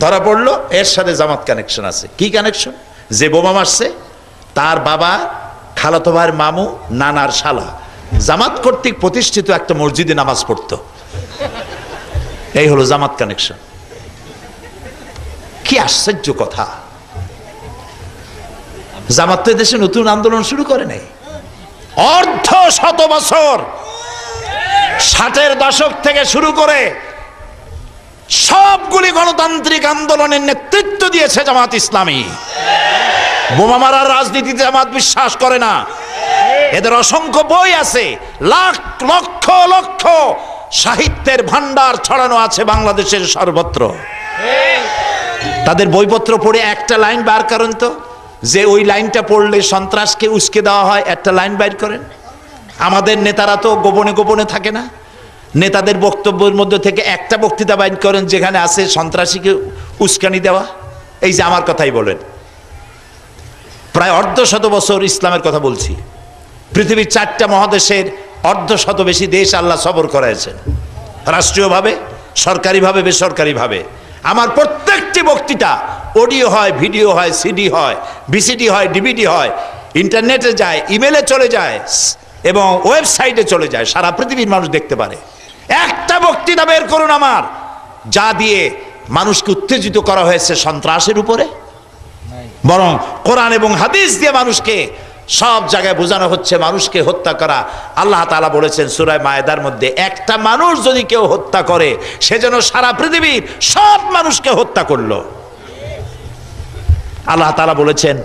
ধরা পড়লো এর সাথে জামাত কানেকশন আছে। কি কানেকশন? যে বোমা মারছে তার বাবা, খালাতো ভাইয়ের মামু, নানার শালা জামাত কর্তৃক প্রতিষ্ঠিত একটা মসজিদে নামাজ পড়তো। এই হলো জামাত কানেকশন। কি আশ্চর্য কথা! জামাত তো দেশে নতুন আন্দোলন শুরু করে নাই, অর্ধ শত বছর 60-এর দশক থেকে শুরু করে সবগুলি গণতান্ত্রিক আন্দোলনের নেতৃত্ব দিয়েছে জামাত ইসলামী। বোমা মারার রাজনীতিতে জামাত বিশ্বাস করে না। এদের অসংখ্য বই আছে, লাখ লক্ষ লক্ষ সাহিত্যের ভান্ডার ছড়ানো আছে বাংলাদেশের সর্বত্র। তাদের বইপত্র পড়ে একটা লাইন বার করেন তো, যে ওই লাইনটা পড়লে সন্ত্রাসকে উস্কে দেওয়া হয়, একটা লাইন বাইর করেন। আমাদের নেতারা তো গোপনে গোপনে থাকে না, নেতাদের বক্তব্যের মধ্যে থেকে একটা বক্তৃতা বাইর করেন যেখানে আছে সন্ত্রাসীকে উস্কানি দেওয়া, এই যে আমার কথাই বলেন, প্রায় অর্ধশত বছর ইসলামের কথা বলছি, পৃথিবীর 4টা মহাদেশের অর্ধশত বেশি দেশ আল্লাহ সবর করাইছেন, রাষ্ট্রীয়ভাবে, সরকারিভাবে, বেসরকারিভাবে। আমার প্রত্যেকটি বক্তৃতা অডিও হয়, ভিডিও হয়, সিডি হয়, ভিসিডি হয়, ডিভিডি হয়, ইন্টারনেটে যায়, ইমেলে চলে যায় এবং ওয়েবসাইটে চলে যায়, সারা পৃথিবীর মানুষ দেখতে পারে। একটা বক্তৃতা বের করুন আমার, যা দিয়ে মানুষকে উত্তেজিত করা হয়েছে সন্ত্রাসের উপরে, বরং কোরআন এবং হাদিস দিয়ে মানুষকে সব জায়গায় বোঝানো হচ্ছে মানুষকে হত্যা করা। আল্লাহ তাআলা বলেছেন সূরা মায়েদার মধ্যে, একটা মানুষ যদি কেউ হত্যা করে সে যেন সারা পৃথিবীর সব মানুষকে হত্যা করলো। আল্লাহ তাআলা বলেছেন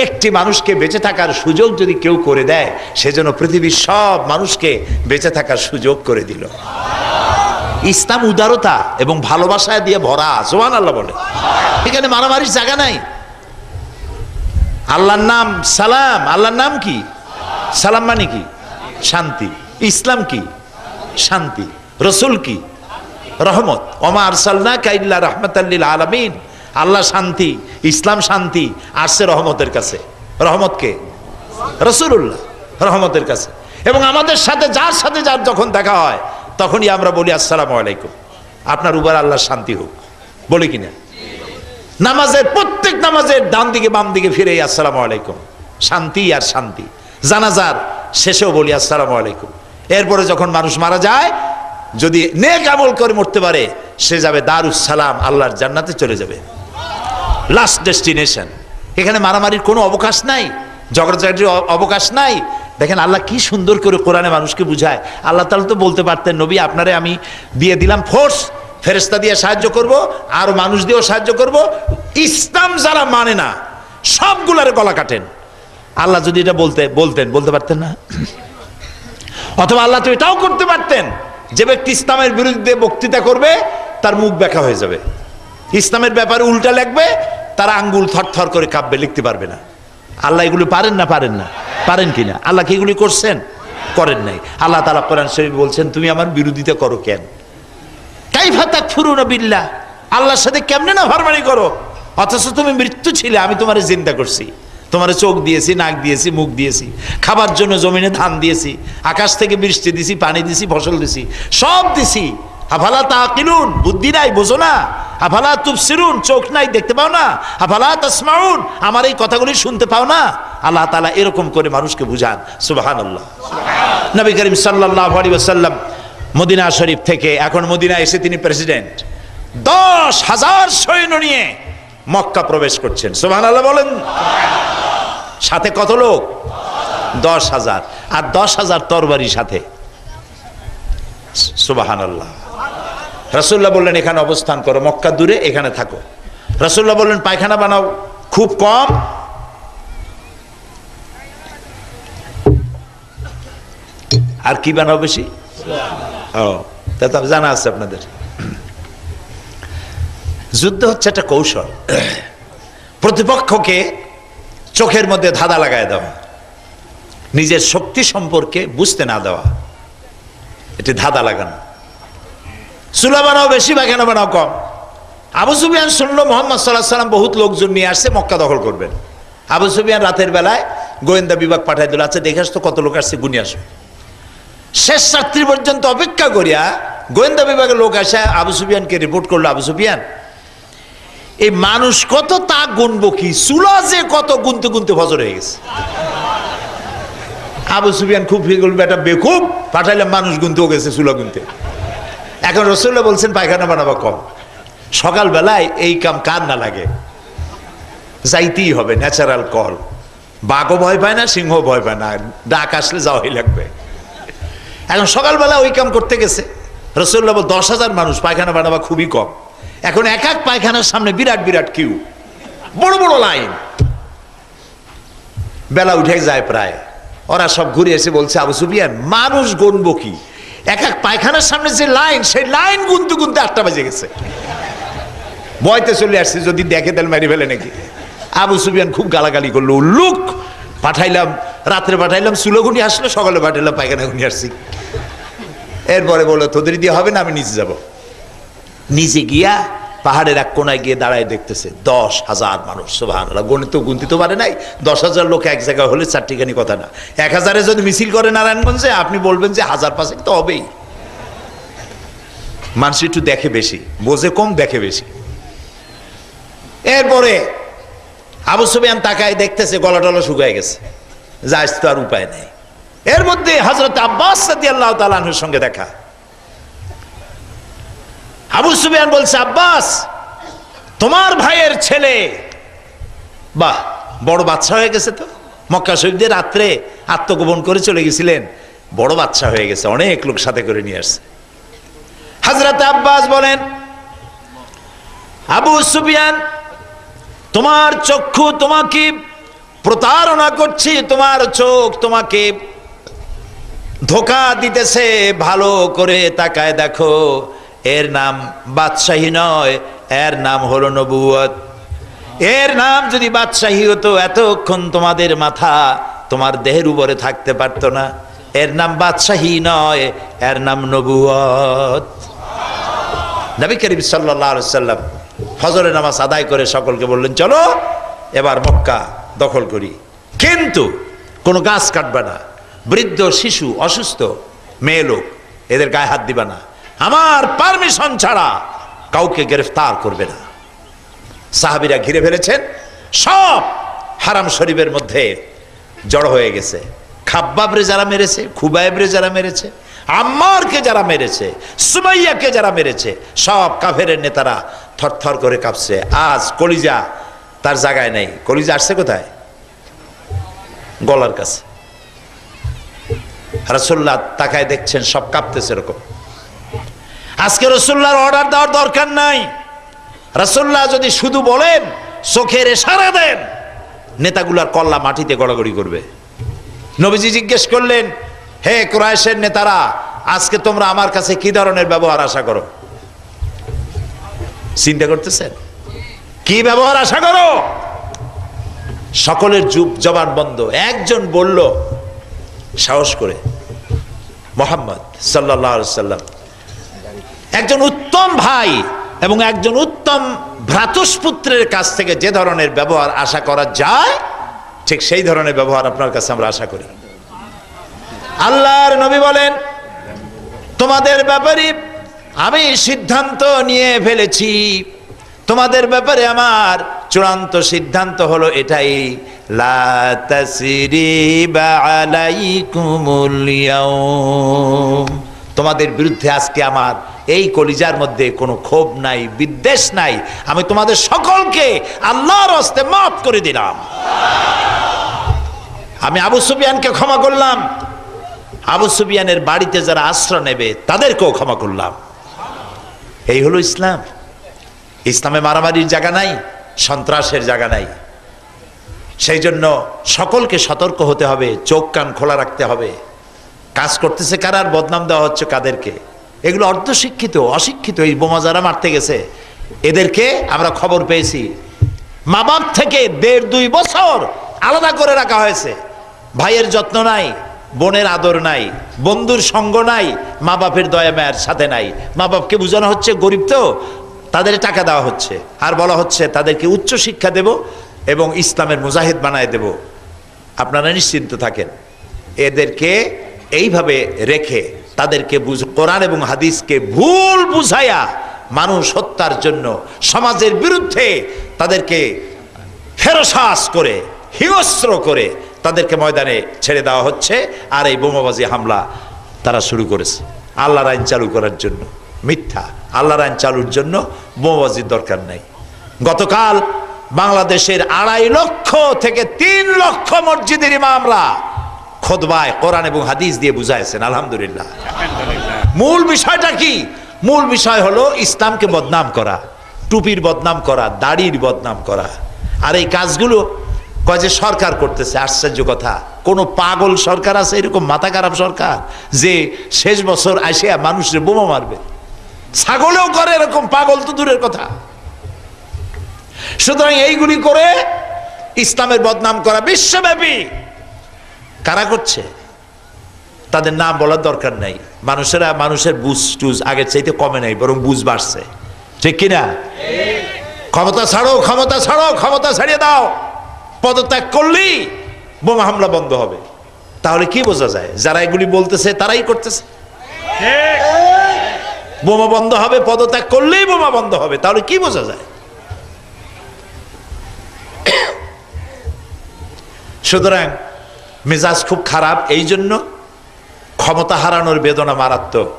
একটি মানুষকে বেঁচে থাকার সুযোগ যদি কেউ করে দেয় সে যেন পৃথিবীর সব মানুষকে বেঁচে থাকার সুযোগ করে দিল। ইসলাম উদারতা এবং ভালোবাসা দিয়ে ভরা, সুবহানাল্লাহ বলে। এখানে মারামারির জায়গা নাই। আল্লাহর নাম সালাম, আল্লাহর নাম কি? সালাম মানে কি? শান্তি। ইসলাম কি? শান্তি। রসুল কি? রহমত। ওমা আরসালনাকা ইল্লা রাহমাতাল লিল আলামিন। আল্লাহ শান্তি, ইসলাম শান্তি, আসছে রহমতের কাছে। রহমত কে? রাসূলুল্লাহ, রহমতের কাছে। এবং আমাদের সাথে যার যখন দেখা হয় তখনই আমরা বলি আসসালামু আলাইকুম, আপনার উপর আল্লাহর শান্তি হোক, বলি কিনা? নামাজের প্রত্যেক নামাজের ডান দিকে বাম দিকে ফিরে আসসালামু আলাইকুম, শান্তি আর শান্তি। জানাজার শেষেও বলি আসসালামু আলাইকুম। এরপরে যখন মানুষ মারা যায়, যদি নেক আমল করে মরতে পারে সে যাবে দারুস সালাম, আল্লাহর জান্নাতে চলে যাবে, লাস্ট ডেস্টিনেশন। এখানে মারামারির কোনো অবকাশ নাই, ঝগড়াঝাটির অবকাশ নাই। দেখেন আল্লাহ কি সুন্দর করে কোরআনে মানুষকে বুঝায়। আল্লাহ তাআলা তো বলতে পারতেন, নবী আপনারে আমি দিয়ে দিলাম ফোর্স, ফেরেশতা দিয়ে সাহায্য করব, আর মানুষ দিয়েও সাহায্য করব, ইসলাম যারা মানে না সবগুলার গলা কাটেন। আল্লাহ যদি এটা বলতে পারতেন না? অথবা আল্লাহ তো এটাও করতে পারতেন, যে ব্যক্তি ইসলামের বিরুদ্ধে বক্তৃতা করবে তার মুখ ব্যাখ্যা হয়ে যাবে, ইসলামের ব্যাপারে উল্টা লিখবে, তার আঙ্গুল থরথর করে কাঁপবে, লিখতে পারবে না। আল্লাহ এগুলি পারেন না? পারেন কিনা? আল্লাহ কি এগুলি করছেন? করেন নাই। আল্লাহ তাআলা কোরআন শরীফ বলছেন তুমি আমার বিরোধিতা করো কেন? কাইফা তাকফুরুনা বিল্লাহ, আল্লাহর সাথে কেমনে না ফরমানি করো, অথচ তুমি মৃত্যু ছিলে, আমি তোমারে জিন্দা করছি, তোমারে চোখ দিয়েছি, নাক দিয়েছি, মুখ দিয়েছি, খাবার জন্য জমিনে ধান দিয়েছি, আকাশ থেকে বৃষ্টি দিছি, পানি দিছি, ফসল দিছি, সব দিছি। আফালা তাকিলুন, বুদ্ধি নাই, বোঝো না? আফালা তুবসিরুন, চোখ নাই, দেখতে পাও না? আফালা তাসমাউন, আমার এই কথাগুলি শুনতে পাও না? আল্লাহ তাআলা এরকম করে মানুষকে বুঝান। সুবহানাল্লাহ। নবী করিম সাল্লাল্লাহু আলাইহি ওয়াসাল্লাম মদিনা শরীফ থেকে, এখন মদিনা এসে তিনি প্রেসিডেন্ট, 10,000 সৈন্য নিয়ে মক্কা প্রবেশ করছেন। সুবহানাল্লাহ বলেন। সাথে কত লোক? 10,000, আর 10,000 তরবারি সাথে। সুবহানাল্লাহ। রাসূলুল্লাহ বললেন এখানে অবস্থান করো, মক্কা দূরে, এখানে থাকো। রাসূলুল্লাহ বললেন পায়খানা বানাও খুব কম, আর কি বানাও বেশি? ও তা তো জানা আছে আপনাদের। যুদ্ধ হচ্ছে একটা কৌশল, প্রতিপক্ষকে চোখের মধ্যে ধাঁধা লাগায় দেওয়া, নিজের শক্তি সম্পর্কে বুঝতে না দেওয়া, এটি ধাঁধা লাগানো। চুলা বানাও বেশি, পায়খানা বানাও কম। আবু সুফিয়ান শুনলো মুহাম্মদ সাল্লাল্লাহু আলাইহি ওয়াসাল্লাম বহুত লোকজন নিয়ে আসছে, মক্কা দখল করবেন। আবু সুফিয়ান রাতের বেলায় গোয়েন্দা বিভাগ পাঠাই দিল, আচ্ছা দেখে আসতো কত লোক আসছে, গুনি আসো। শেষ রাত্রি পর্যন্ত অপেক্ষা করিয়া গোয়েন্দা বিভাগের লোক আসে আবু সুফিয়ানকে রিপোর্ট করলো, আবু সুফিয়ান এই মানুষ কত তা গুনবো কি, চুলা যে কত গুনতে গুনতে ফজর হয়ে গেছে। আবু সুফিয়ান খুব বেটা বেকুব, পাঠাইলাম মানুষ গুনতেও গেছে, চুলা গুনতে। এখন রাসূলুল্লাহ বলছেন পায়খানা বানাবা কম। সকালবেলায় এই কাম কার না লাগে, যাইতেই হবে, ন্যাচারাল কল। বাঘও ভয় পায় না, সিংহ ভয় পায় না, ডাক আসলে যাওয়াই লাগবে। এখন সকালবেলা ওই কাম করতে গেছে। রাসূলুল্লাহ বল 10,000 মানুষ, পায়খানা বানাবা খুবই কম। এখন এক এক পায়খানার সামনে বিরাট বিরাট কিউ, বড় বড় লাইন। বেলা উঠে যায় প্রায়, ওরা সব ঘুরে এসে বলছে আবু সুফিয়ান মানুষ গুনবো কি, এক এক পায়খানার সামনে যে লাইন, সেই লাইন গুনতে গুনতে 8টা বেজে গেছে। ভয়তে চলে আসছে, যদি দেখে তাহলে মেরে ফেলে নাকি। আবু সুফিয়ান খুব গালাগালি করলো, লুক পাঠাইলাম, রাত্রে পাঠাইলাম চুলো গুনি আসলো, সকালে পাঠাইলাম পায়খানা গুনি আসছি। এরপরে বললো তোদের দিয়ে হবে না, আমি নিচে যাব। নিচে গিয়া পাহাড়ের এক কোনায় গিয়ে দাঁড়ায় দেখতেছে 10,000 মানুষ। সুবহানাল্লাহ, গুনতে তো পারে নাই। 10,000 লোক এক জায়গায় হলে চারটিখানি কথা না। 1000-এ যদি মিছিল করে নারায়ণগঞ্জে, আপনি বলবেন যে 1000-500 তো হবেই। মানুষ একটু দেখে বেশি, বোঝে কম, দেখে বেশি। এরপরে আবু সুফিয়ান তাকায় দেখতেছে গলা টলা শুকায় গেছে, যাইস তো আর উপায় নেই। এর মধ্যে হযরত আব্বাস রাদিয়াল্লাহু তাআলা আনহুর সঙ্গে দেখা। আবু সুফিয়ান বলছে, আব্বাস, তোমার ভাইয়ের ছেলে বাহ, বড় বাচ্চা হয়ে গেছে তো। মক্কা শরীফ দিয়ে রাত্রে আত্মগোপন করে চলে গেছিলেন, বড় বাচ্চা হয়ে গেছে, অনেক লোক সাথে করে নিয়ে আসছে। হযরত আব্বাস বলেন, আবু সুফিয়ান, তোমার চক্ষু তোমাকে প্রতারণা করছে, তোমার চোখ তোমাকে ধোঁকা দিতেছে, ভালো করে তাকায় দেখো, এর নাম বাদশাহী নয়, এর নাম হলো নবুয়ত। এর নাম যদি বাদশাহী হতো, এতক্ষণ তোমাদের মাথা তোমার দেহের উপরে থাকতে পারতো না। এর নাম বাদশাহী নয়, এর নাম নবুয়ত। নবী করিম সাল্লাল্লাহু আলাইহি সাল্লাম ফজরের নামাজ আদায় করে সকলকে বললেন, চলো এবার মক্কা দখল করি, কিন্তু কোনো গাছ কাটবে না, বৃদ্ধ, শিশু, অসুস্থ, মেয়ে লোক, এদের গায়ে হাত দিবা না, আমার পারমিশন ছাড়া কাউকে গ্রেফতার করবে না। সাহাবীরা ঘিরে ফেলেছেন, সব হারাম শরীফের মধ্যে জড়ো হয়ে গেছে। খাব্বাবরে যারা মেরেছে, খুবাইবরে যারা মেরেছে, আম্মারকে যারা মেরেছে, সুমাইয়াকে যারা মেরেছে, সব কাফেরের নেতারা থরথর করে কাঁপছে। আজ কলিজা তার জায়গায় নেই। কলিজা আসছে কোথায়? গলার কাছে। রাসূলুল্লাহ তাকায় দেখছেন, সব কাঁপতেছে এরকম। আজকে রাসূলুল্লাহর অর্ডার দেওয়ার দরকার নাই। রাসূলুল্লাহ যদি শুধু বলেন, চোখের ইশারা দেন, নেতাগুলার কল্লা মাটিতে গড়াগড়ি করবে। নবীজি জিজ্ঞেস করলেন, হে কুরাইশের নেতারা, আজকে তোমরা আমার কাছে কি ধরনের ব্যবহার আশা করো? চিন্তা করতেছেন কি ব্যবহার আশা করো? সকলের জবান বন্ধ। একজন বলল সাহস করে, মুহাম্মদ সাল্লাল্লাহু আলাইহি সাল্লাম একজন উত্তম ভাই এবং একজন উত্তম ভ্রাতুষ্পুত্রের কাছ থেকে যে ধরনের ব্যবহার আশা করা যায়, ঠিক সেই ধরনের ব্যবহার আপনার কাছে আমরা আশা করি। আল্লাহর নবী বলেন, তোমাদের ব্যাপারে আমি সিদ্ধান্ত নিয়ে ফেলেছি। তোমাদের ব্যাপারে আমার চূড়ান্ত সিদ্ধান্ত হলো এটাই, লা তাসরিবা আলাইকুমুল ইয়াউম। তোমাদের বিরুদ্ধে আজকে আমার এই কলিজার মধ্যে কোনো ক্ষোভ নাই, বিদ্বেষ নাই। আমি তোমাদের সকলকে আল্লাহর হস্তে মাফ করে দিলাম। আমি আবু সুফিয়ানকে ক্ষমা করলাম, আবু সুফিয়ানের বাড়িতে যারা আশ্রয় নেবে তাদেরকেও ক্ষমা করলাম। এই হলো ইসলাম। ইসলামে মারামারির জায়গা নাই, সন্ত্রাসের জায়গা নাই। সেই জন্য সকলকে সতর্ক হতে হবে, চোখ কান খোলা রাখতে হবে। কাজ করতেছে কারা, আর বদনাম দেওয়া হচ্ছে কাদেরকে? এগুলো অর্ধশিক্ষিত, অশিক্ষিত এই বোমা যারা মারতে গেছে এদেরকে আমরা খবর পেয়েছি। মা বাপ থেকে 1.5-2 বছর আলাদা করে রাখা হয়েছে। ভাইয়ের যত্ন নাই, বোনের আদর নাই, বন্ধুর সঙ্গ নাই, মা বাপের দয়া মায়ের সাথে নাই। মা বাপকে বোঝানো হচ্ছে গরিব তো, তাদের টাকা দেওয়া হচ্ছে, আর বলা হচ্ছে তাদেরকে উচ্চ শিক্ষা দেব এবং ইসলামের মুজাহিদ বানায় দেব। আপনারা নিশ্চিন্ত থাকেন। এদেরকে এইভাবে রেখে তাদেরকে কোরআন এবং হাদিসকে ভুল বুঝায়া মানুষ হত্যার জন্য সমাজের বিরুদ্ধে তাদেরকে ফেরসাস করে, হিংস্র করে তাদেরকে ময়দানে ছেড়ে দেওয়া হচ্ছে। আর এই বোমাবাজি হামলা তারা শুরু করেছে আল্লাহর আইন চালু করার জন্য। মিথ্যা। আল্লাহর আইন চালুর জন্য বোমাবাজির দরকার নাই। গতকাল বাংলাদেশের 2.5 লক্ষ থেকে 3 লক্ষ মসজিদের ইমামরা খুতবায় কোরআন এবং হাদিস দিয়ে বুঝাইছেন। আলহামদুলিল্লাহ। মূল বিষয়টা কি? মূল বিষয় হলো ইসলামকে বদনাম করা, টুপির বদনাম করা, দাড়ির বদনাম করা। আর এই কাজগুলো কয় যে সরকার করতেছে। আশ্চর্য কথা, কোন পাগল সরকার আছে এরকম মাথা খারাপ সরকার যে শেষ বছর আসিয়া মানুষের বোমা মারবে? ছাগলেও করে এরকম, পাগল তো দূরের কথা। সুতরাং এইগুলি করে ইসলামের বদনাম করা বিশ্বব্যাপী কারা করছে তাদের নাম বলার দরকার নাই। মানুষের বুঝ টুজ আগের চাইতে কমে নাই, বরং বুঝ বাড়ছে। ঠিক কিনা? ক্ষমতা ছাড়ো, ক্ষমতা ছাড়ো, ক্ষমতা ছাড়িয়ে দাও, পদত্যাগ করলেই বোমা হামলা বন্ধ হবে। তাহলে কি বোঝা যায়? যারা এগুলি বলতেছে তারাই করতেছে। বোমা বন্ধ হবে, পদত্যাগ করলেই বোমা বন্ধ হবে, তাহলে কি বোঝা যায়? সুতরাং মেজাজ খুব খারাপ, এই জন্য ক্ষমতা হারানোর বেদনা মারাত্মক।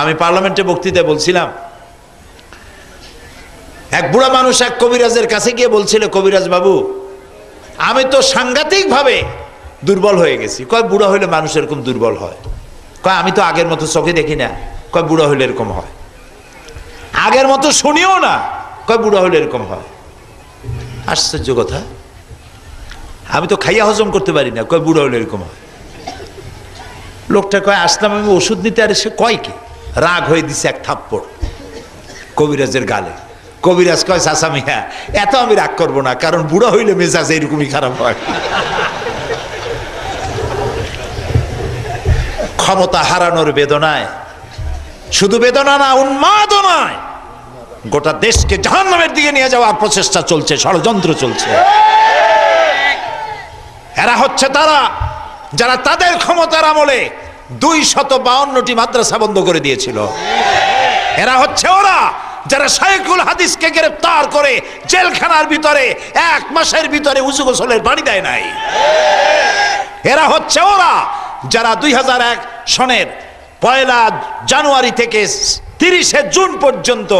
আমি পার্লামেন্টে বক্তৃতায় বলছিলাম, এক বুড়া মানুষ এক কবিরাজের কাছে গিয়ে বলছিল, কবিরাজ বাবু আমি তো সাংঘাতিক ভাবে দুর্বল হয়ে গেছি। কয় বুড়া হইলে মানুষ এরকম দুর্বল হয়? কয় আমি তো আগের মতো চোখে দেখি না। কয় বুড়া হইলে এরকম হয়। আগের মতো শুনিও না। কয় বুড়া হইলে এরকম হয়। আশ্চর্য কথা, আমি তো খাইয়া হজম করতে পারি না। কয় বুড়া হইলে এরকম হয়। লোকটা কয় আসলাম আমি ওষুধ নিতে, আর সে কয় কি রাগ হয়ে দিছে এক থাপ্পড় কবিরাজের গালে। কবিরাজ কয় চাচা মিয়া এত আমি রাগ করবো না, কারণ বুড়া হইলে মেজাজ এইরকমই খারাপ হয়। ক্ষমতা হারানোর বেদনায়, শুধু বেদনা না, উন্মাদনায় গোটা দেশকে জাহান্নামের দিকে নিয়ে যাওয়ার প্রচেষ্টা চলছে, ষড়যন্ত্র চলছে। এরা হচ্ছে তারা যারা তাদের ক্ষমতার আমলে 252টি মাদ্রাসা বন্ধ করে দিয়েছিল। এরা হচ্ছে ওরা যারা শাইখুল হাদিসকে গ্রেফতার করে জেলখানার ভিতরে 1 মাসের ভিতরে উযু গোসলের পানি দেয় নাই। এরা হচ্ছে ওরা যারা 2001 সনের 1 জানুয়ারি থেকে 30 জুন পর্যন্ত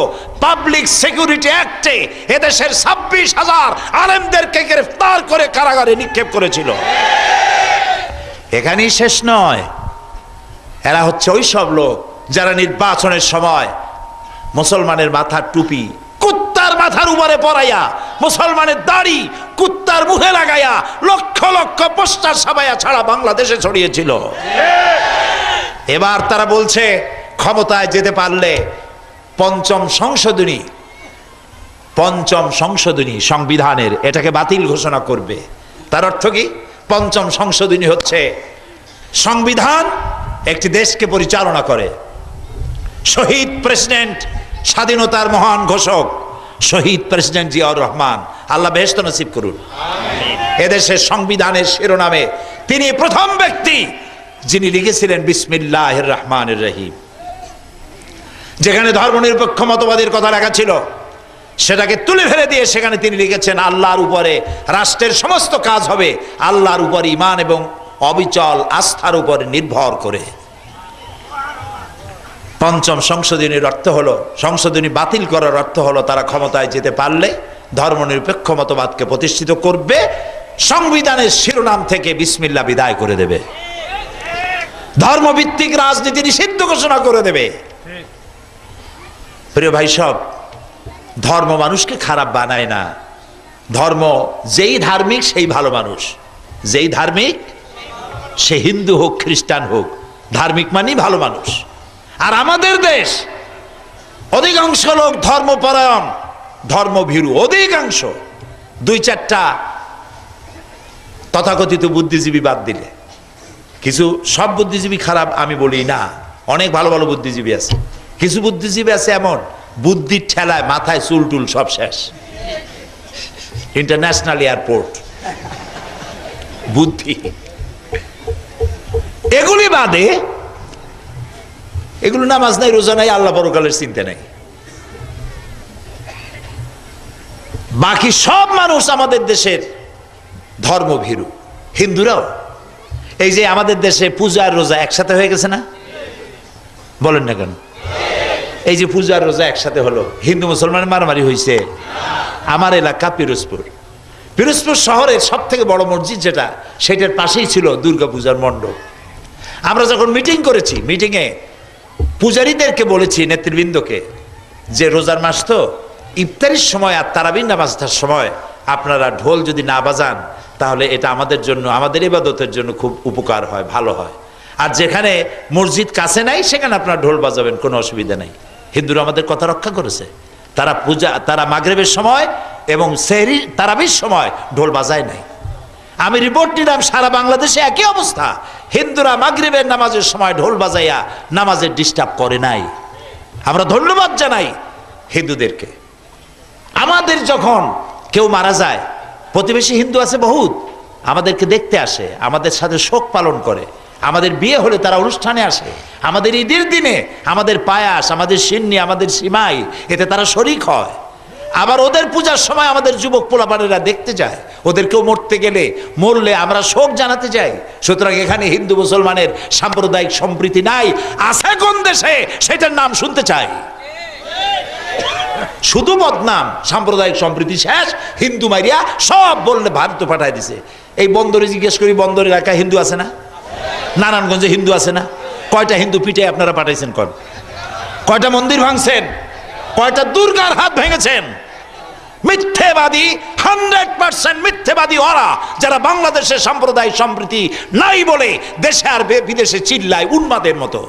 পাবলিক সিকিউরিটি অ্যাক্টে এদেশের 26,000 আলেমদেরকে গ্রেফতার করে কারাগারে নিক্ষেপ করেছিল। এখানেই শেষ নয়, এরা হচ্ছে ওই সব লোক যারা নির্বাচনের সময় মুসলমানের মাথার টুপি কুত্তার মাথার উপরে পরাইয়া, মুসলমানের দাড়ি কুত্তার মুখে লাগাইয়া লক্ষ লক্ষ পোস্টার ছাপাইয়া ছাড়া বাংলাদেশে ছড়িয়েছিল। এবার তারা বলছে ক্ষমতায় যেতে পারলে পঞ্চম সংশোধনী সংবিধানের এটাকে বাতিল ঘোষণা করবে। তার অর্থ কি? পঞ্চম সংশোধনী হচ্ছে সংবিধান একটি দেশকে পরিচালনা করে। শহীদ প্রেসিডেন্ট, স্বাধীনতার মহান ঘোষক শহীদ প্রেসিডেন্ট জিয়াউর রহমান, আল্লাহ বেহেশত নসিব করুন, এদেশের সংবিধানের শিরোনামে তিনি প্রথম ব্যক্তি যিনি লিখেছিলেন বিসমিল্লাহির রহমানির রহিম। যেখানে ধর্মনিরপেক্ষ মতবাদের কথা লেখা ছিল সেটাকে তুলে ফেলে দিয়ে সেখানে তিনি লিখেছেন আল্লাহর উপরে রাষ্ট্রের সমস্ত কাজ হবে আল্লাহর উপর ঈমান এবং অবিচল আস্থার উপরে নির্ভর করে। পঞ্চম সংশোধনীর অর্থ হলো, সংশোধনী বাতিল করার অর্থ হলো তারা ক্ষমতায় যেতে পারলে ধর্মনিরপেক্ষ মতবাদকে প্রতিষ্ঠিত করবে, সংবিধানের শিরোনাম থেকে বিসমিল্লাহ বিদায় করে দেবে, ধর্মভিত্তিক রাজনীতি নিষিদ্ধ ঘোষণা করে দেবে। প্রিয় ভাই সব, ধর্ম মানুষকে খারাপ বানায় না। ধর্ম যেই ধার্মিক সেই ভালো মানুষ, যেই ধার্মিক সে হিন্দু হোক খ্রিস্টান হোক, ধার্মিক মানেই ভালো মানুষ। আর আমাদের দেশ অধিকাংশ লোক ধর্মপরায়ণ, ধর্মভীরু, অধিকাংশ। 2-4টা তথাকথিত বুদ্ধিজীবী বাদ দিলে, কিছু সব বুদ্ধিজীবী খারাপ আমি বলি না, অনেক ভালো ভালো বুদ্ধিজীবী আছে। কিছু বুদ্ধিজীবী আছে এমন বুদ্ধির ঠেলায় মাথায় চুল টুল সব শেষ, ইন্টারন্যাশনাল এয়ারপোর্ট বুদ্ধি। এগুলি বাদে, এগুলো নামাজ নাই, রোজা নাই, আল্লাহ পরকালের চিন্তা নাই। বাকি সব মানুষ আমাদের দেশের ধর্মভীরু, হিন্দুরাও। এই যে আমাদের দেশে পূজা আর রোজা একসাথে হয়ে গেছে না, বলেন না কেন? এই যে পূজা আর রোজা একসাথে হলো, হিন্দু মুসলমানের মারামারি হয়েছে। আমার এলাকা পিরোজপুর শহরের সব থেকে বড় মসজিদ যেটা, সেটার পাশেই ছিল দুর্গা পূজার মণ্ডপ। আমরা যখন মিটিং করেছি, মিটিংয়ে পূজারীদেরকে বলেছি, নেতৃবৃন্দকে, যে রোজার মাস তো ইফতারির সময় আর তারাবির নামাজটার সময় আপনারা ঢোল যদি না বাজান তাহলে এটা আমাদের জন্য, আমাদের ইবাদতের জন্য খুব উপকার হয়, ভালো হয়। আর যেখানে মসজিদ কাছে নাই সেখানে আপনারা ঢোল বাজাবেন, কোনো অসুবিধা নেই। হিন্দুরা আমাদের কথা রক্ষা করেছে। তারা মাগরিবের সময় এবং সেহরি তারাবির সময় ঢোল বাজায় নাই। আমি রিপোর্ট নিলাম সারা বাংলাদেশে একই অবস্থা। হিন্দুরা মাগরিবের নামাজের সময় ঢোল বাজাইয়া নামাজের ডিস্টার্ব করে নাই। আমরা ধন্যবাদ জানাই হিন্দুদেরকে। আমাদের যখন কেউ মারা যায়, প্রতিবেশী হিন্দু আছে বহুত, আমাদেরকে দেখতে আসে, আমাদের সাথে শোক পালন করে, আমাদের বিয়ে হলে তারা অনুষ্ঠানে আসে, আমাদের ঈদের দিনে আমাদের পায়াস, আমাদের সিন্নি, আমাদের সিমাই, এতে তারা শরিক হয়। আবার ওদের পূজার সময় আমাদের যুবক পোলাপানেরা দেখতে যায়, ওদেরকেও মরলে আমরা শোক জানাতে যাই। সুতরাং এখানে হিন্দু মুসলমানের সাম্প্রদায়িক সম্প্রীতি নাই। আছে কোন দেশে সেটার নাম শুনতে চাই। শুধু বদনাম, সাম্প্রদায়িক সম্প্রীতি শেষ, হিন্দু মারিয়া সব বললে ভারত পাঠায় দিছে। এই বন্দরে জিজ্ঞেস করি, বন্দর এলাকায় হিন্দু আছে না? নারায়ণগঞ্জে হিন্দু আছে না? কয়টা হিন্দু পিঠে আপনারা পাঠাইছেন? কয়টা মন্দির ভাঙছেন? কয়টা দুর্গার হাত ভেঙেছেন? মিথ্যেবাদী, 100% মিথ্যেবাদী ওরা, যারা বাংলাদেশের সাম্প্রদায়িক সম্প্রীতি নাই বলে দেশে আর বিদেশে চিল্লায় উন্মাদের মতো।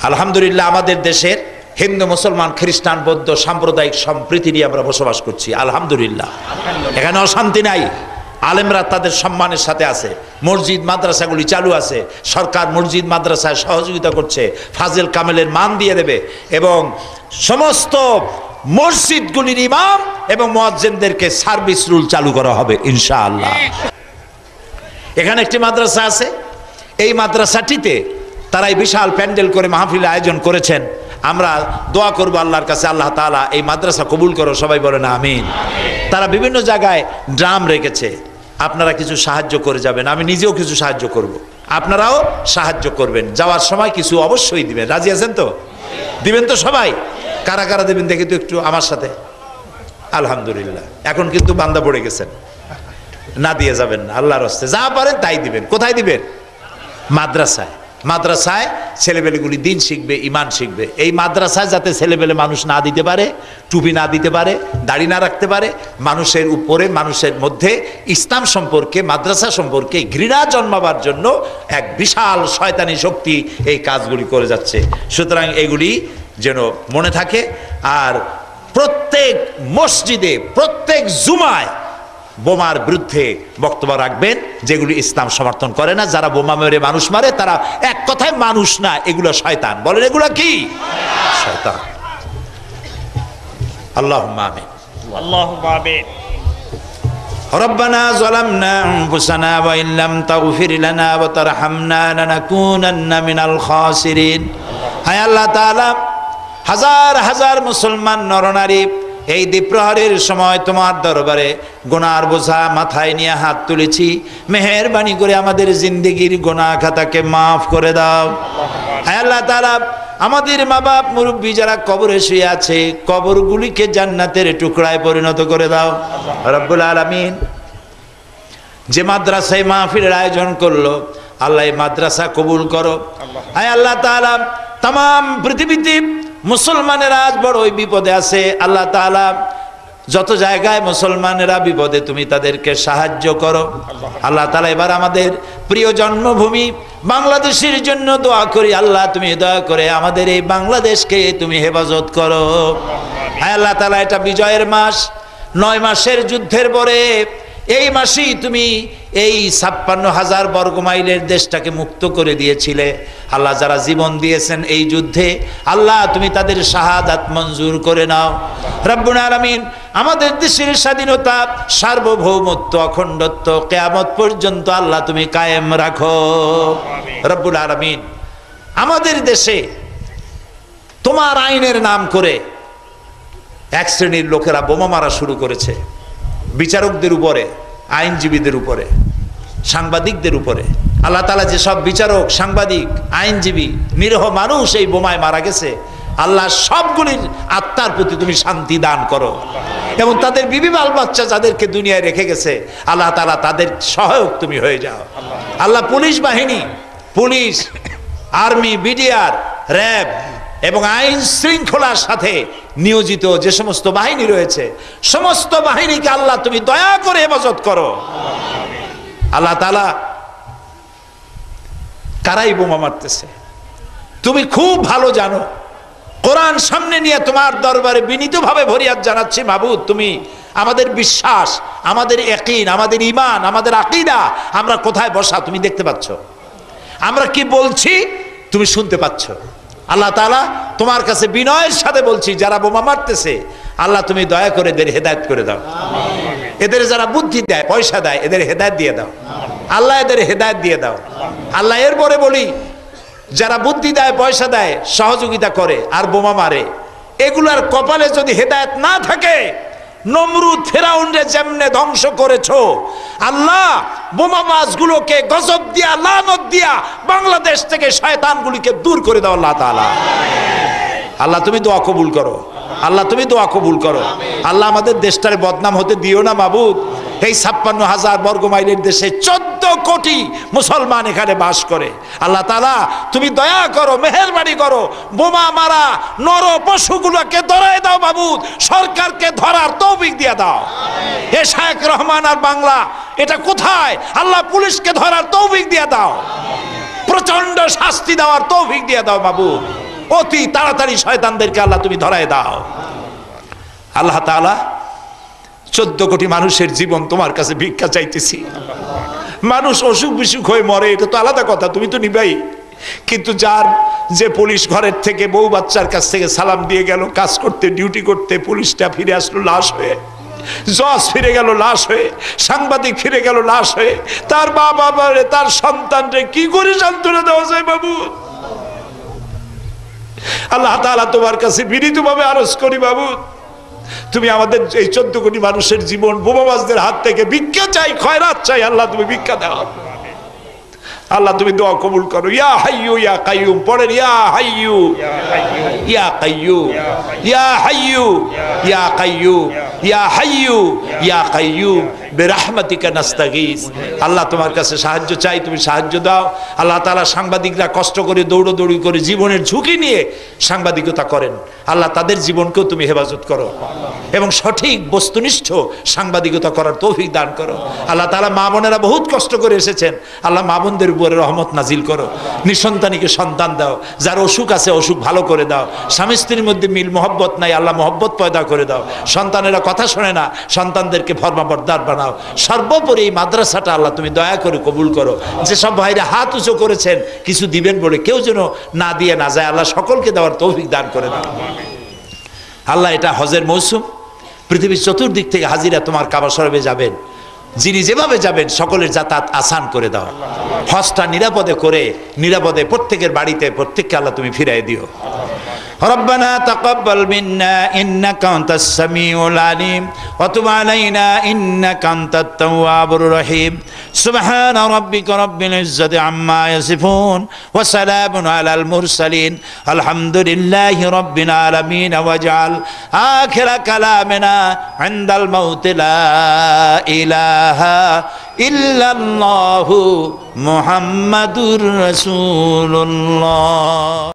আলহামদুলিল্লাহ, আমাদের দেশের হিন্দু, মুসলমান, খ্রিস্টান, বৌদ্ধ সাম্প্রদায়িক সম্প্রীতি নিয়ে আমরা বসবাস করছি। আলহামদুলিল্লাহ, এখানে অশান্তি নাই। আলেমরা তাদের সম্মানের সাথে আছে, মসজিদ মাদ্রাসাগুলি চালু আছে, সরকার মসজিদ মাদ্রাসায় সহযোগিতা করছে, ফাজিল কামেলের মান দিয়ে দেবে, এবং সমস্ত মসজিদগুলির ইমাম এবং মুয়াজ্জিনদেরকে সার্ভিস রুল চালু করা হবে ইনশাআল্লাহ। এখানে একটি মাদ্রাসা আছে, এই মাদ্রাসাটিতে তারাই বিশাল প্যান্ডেল করে মাহফিল আয়োজন করেছেন। আমরা দোয়া করবো আল্লাহর কাছে, আল্লাহ তাআলা এই মাদ্রাসা কবুল করো, সবাই বলেন আমিন। তারা বিভিন্ন জায়গায় ড্রাম রেখেছে, আপনারা কিছু সাহায্য করে যাবেন, আমি নিজেও কিছু সাহায্য করব, আপনারাও সাহায্য করবেন। যাওয়ার সময় কিছু অবশ্যই দিবেন, রাজি আছেন তো? দিবেন তো সবাই? কারা কারা দেবেন দেখি তো একটু আমার সাথে। আলহামদুলিল্লাহ, এখন কিন্তু বান্দা পড়ে গেছেন, না দিয়ে যাবেন না, আল্লাহর হস্তে যা পারেন তাই দিবেন। কোথায় দিবেন? মাদ্রাসায়। মাদ্রাসায় ছেলেবেলেগুলি দিন শিখবে, ইমান শিখবে। এই মাদ্রাসায় যাতে ছেলেবেলে মানুষ না দিতে পারে, টুপি না দিতে পারে, দাড়ি না রাখতে পারে, মানুষের উপরে, মানুষের মধ্যে ইসলাম সম্পর্কে, মাদ্রাসা সম্পর্কে ঘৃণা জন্মাবার জন্য এক বিশাল শয়তানি শক্তি এই কাজগুলি করে যাচ্ছে। সুতরাং এগুলি যেন মনে থাকে। আর প্রত্যেক মসজিদে, প্রত্যেক জুমায় বোমার বিরুদ্ধে বক্তব্য রাখবেন, যেগুলি ইসলাম সমর্থন করে না। যারা বোমা মেরে মানুষ মারে তারা এক কথায় মানুষ না, এগুলো শয়তান। বলেন এগুলো কি? শয়তান। আল্লাহুম্মা আমিন। আল্লাহুম্মা আমিন। রব্বানা যালামনা আনফুসানা ওয়া ইল্লাম তাগফির লানা ওয়া তারহামনা লানাকুনান্না মিনাল খাসিরিন। হায় আল্লাহ তাআলা, হাজার হাজার মুসলমান নরনারী এই দ্বীপ্রহরের সময় তোমার দরবারে গুনার বোঝা মাথায় নিয়ে হাত তুলেছি। মেহেরবানি করে আমাদের জিন্দেগির গুনাহ খাতাকে মাফ করে দাও। হে আল্লাহ তাআলা, আমাদের মা বাপ মুরব্বী যারা কবরে শুয়ে আছে, কবরগুলিকে জান্নাতের টুকরায় পরিণত করে দাও রব্বুল আলামিন। যে মাদ্রাসায় মাহফিলের আয়োজন করলো, আল্লাহ এই মাদ্রাসা কবুল করো। হে আল্লাহ তাআলা, তাম পৃথিবীতে মুসলমানেরা আজ বড়ই বিপদে আছে। আল্লাহ তাআলা, যত জায়গায় মুসলমানেরা বিপদে, তুমি তাদেরকে সাহায্য করো। আল্লাহ তাআলা, এবার আমাদের প্রিয় জন্মভূমি বাংলাদেশের জন্য দোয়া করি। আল্লাহ, তুমি দয়া করে আমাদের এই বাংলাদেশকে তুমি হেফাজত করো। হ্যাঁ আল্লাহ তাআলা, এটা বিজয়ের মাস, 9 মাসের যুদ্ধের পরে এই মাসেই তুমি এই 56,000 বর্গমাইলের দেশটাকে মুক্ত করে দিয়েছিলে। আল্লাহ, যারা জীবন দিয়েছেন এই যুদ্ধে, আল্লাহ তুমি তাদের শাহাদাত মঞ্জুর করে নাও রব্বুল আলামিন। আমাদের দেশের স্বাধীনতা, সার্বভৌমত্ব, অখণ্ডত্ব কিয়ামত পর্যন্ত আল্লাহ তুমি কায়েম রাখো রব্বুল আলামিন। আমাদের দেশে তোমার আইনের নাম করে এক শ্রেণীর লোকেরা বোমা মারা শুরু করেছে, বিচারকদের উপরে, আইনজীবীদের উপরে, সাংবাদিকদের উপরে। আল্লাহ তাআলা, যেসব বিচারক, সাংবাদিক, আইনজীবী, নিরীহ মানুষ এই বোমায় মারা গেছে, আল্লাহ সবগুলির আত্মার প্রতি তুমি শান্তি দান করো, এবং তাদের বিবি বাল বাচ্চা যাদেরকে দুনিয়ায় রেখে গেছে, আল্লাহ তাআলা তাদের সহায়ক তুমি হয়ে যাও। আল্লাহ, পুলিশ বাহিনী, পুলিশ, আর্মি, বিডিআর, র্যাব এবং আইন শৃঙ্খলার সাথে নিয়োজিত যে সমস্ত বাহিনী রয়েছে, সমস্ত বাহিনীকে আল্লাহ তুমি দয়া করে হেফাজত করো। আল্লাহ তাআলা, কারাই বোমা মারতেছে তুমি খুব ভালো জানো। কোরআন সামনে নিয়ে তোমার দরবারে বিনীতভাবে ফরিয়াদ জানাচ্ছি, মাবুদ, তুমি আমাদের বিশ্বাস, আমাদের ইয়াকিন, আমাদের ঈমান, আমাদের আকীদা আমরা কোথায় বসা তুমি দেখতে পাচ্ছ। আমরা কি বলছি তুমি শুনতে পাচ্ছ। আল্লাহ তাআলা তোমার কাছে বিনয়ের সাথে বলছি, যারা বোমা মারতেছে আল্লাহ তুমি দয়া করে এদের হেদায়েত করে দাও। এদের যারা বুদ্ধি দেয়, পয়সা দেয়, এদের হেদায়েত দিয়ে দাও আল্লাহ, এদের হেদায়েত দিয়ে দাও আল্লাহ। এরপরে বলি, যারা বুদ্ধি দেয়, পয়সা দেয়, সহযোগিতা করে আর বোমা মারে, এগুলার কপালে যদি হেদায়েত না থাকে, নমরুদ ফেরাউনরে যেমনে ধ্বংস করেছো আল্লাহ, বোমাবাজগুলোকে গজব দিয়া, লানত দিয়া বাংলাদেশ থেকে শয়তানগুলিকে দূর করে দাও আল্লাহ তাআলা। আল্লাহ তুমি দোয়া কবুল করো, আল্লাহ তুমি দোয়া কবুল করো। আল্লাহ আমাদের দেশটার বদনাম হতে দিও না মাবুদ। এই 56,000 বর্গ মাইলের দেশে 14 কোটি মুসলমান এখানে বাস করে। আল্লাহ তাআলা তুমি দয়া করো, মেহেরবানি করো, বোমা মারা নর পশুগুলোকে ধরায় দাও মাবুদ, সরকারকে ধরার তৌফিক দিয়ে দাও। এ শায়েখ রহমান আর বাংলা এটা কোথায় আল্লাহ, পুলিশকে ধরার তৌফিক দিয়ে দাও, প্রচন্ড শাস্তি দেওয়ার তৌফিক দিয়ে দাও মাবুদ। অতি তাড়াতাড়ি শয়তানদেরকে আল্লাহ তুমি ধরায় দাও। আল্লাহ তাআলা 14 কোটি মানুষের জীবন তোমার কাছে ভিক্ষা চাইতেছি। মানুষ অসুখ বিসুখ হয়ে মরে, এটা তো আলাদা কথা, তুমি তো নিবাই, কিন্তু যার যে পুলিশ ঘরের থেকে বউ বাচ্চার কাছ থেকে সালাম দিয়ে গেল কাজ করতে, ডিউটি করতে, পুলিশটা ফিরে আসলো লাশ হয়ে, জজ ফিরে গেল লাশ হয়ে, সাংবাদিক ফিরে গেল লাশ হয়ে, তার বাবা তার সন্তানরে কি করে সান্ত্বনা দেওয়া যায় বাবু? আল্লাহ তাআলা তোমার কাছে বিনীতভাবে আরজ করি বাবু, তুমি আমাদের এই 14 কোটি মানুষের জীবন বোমাবাজদের হাত থেকে ভিক্ষা চাই, খয়রাত চাই, আল্লাহ তুমি ভিক্ষা দাও আল্লাহ, তুমি দোয়া কবুল করো। ইয়া হাইয়ু ইয়া কাইয়ুম পড়েন, ইয়া হাইয়ু ইয়া কাইয়ুম, ইয়া হাইয়ু ইয়া কাইয়ুম, ইয়া হাইয়ু ইয়া কাইয়ুম বিরহমাতিকা নাস্তাগীস। আল্লাহ তোমার কাছে সাহায্য চাই, তুমি সাহায্য দাও আল্লাহ তাআলা। সাংবাদিকরা কষ্ট করে দৌড়দৌড়ি করে জীবনের ঝুঁকি নিয়ে সাংবাদিকতা করেন, আল্লাহ তাদের জীবনকেও তুমি হেফাজত করো এবং সঠিক বস্তুনিষ্ঠ সাংবাদিকতা করার তৌফিক দান করো আল্লাহ তাআলা। মা বোনেরা বহুত কষ্ট করে এসেছেন, আল্লাহ মা বোনদের উপরে রহমত নাজিল করো। নিঃসন্তানীকে সন্তান দাও, যার অসুখ আছে অসুখ ভালো করে দাও। স্বামী স্ত্রীর মধ্যে মিল মহব্বত নাই, আল্লাহ মহব্বত পয়দা করে দাও। সন্তানেরা কথা শোনে না, সন্তানদেরকে ফরমাবরদার বানাও। সর্বোপরি এই মাদ্রাসাটা আল্লাহ তুমি দয়া করে কবুল করো। যেসব ভাইরা হাত উঁচু করেছেন কিছু দিবেন বলে, কেউ যেন না দিয়ে না যায়, আল্লাহ সকলকে দেওয়ার তৌফিক দান করে দাও আল্লাহ। এটা হজের মৌসুম, পৃথিবীর চতুর্দিক থেকে হাজিরা তোমার কাবা শরীফে যাবেন, যিনি যেভাবে যাবেন সকলের যাতায়াত আসান করে দাও। হজটা নিরাপদে করে নিরাপদে প্রত্যেকের বাড়িতে প্রত্যেককে আল্লাহ তুমি ফিরাই দিও। ربنا تقبل منا إنك أنت السميع العليم وتب علينا إنك أنت التواب الرحيم سبحان ربك رب العزة عما يصفون وسلام على المرسلين الحمد لله رب العالمين واجعل آخر كلامنا عند الموت لا إله إلا الله محمد رسول الله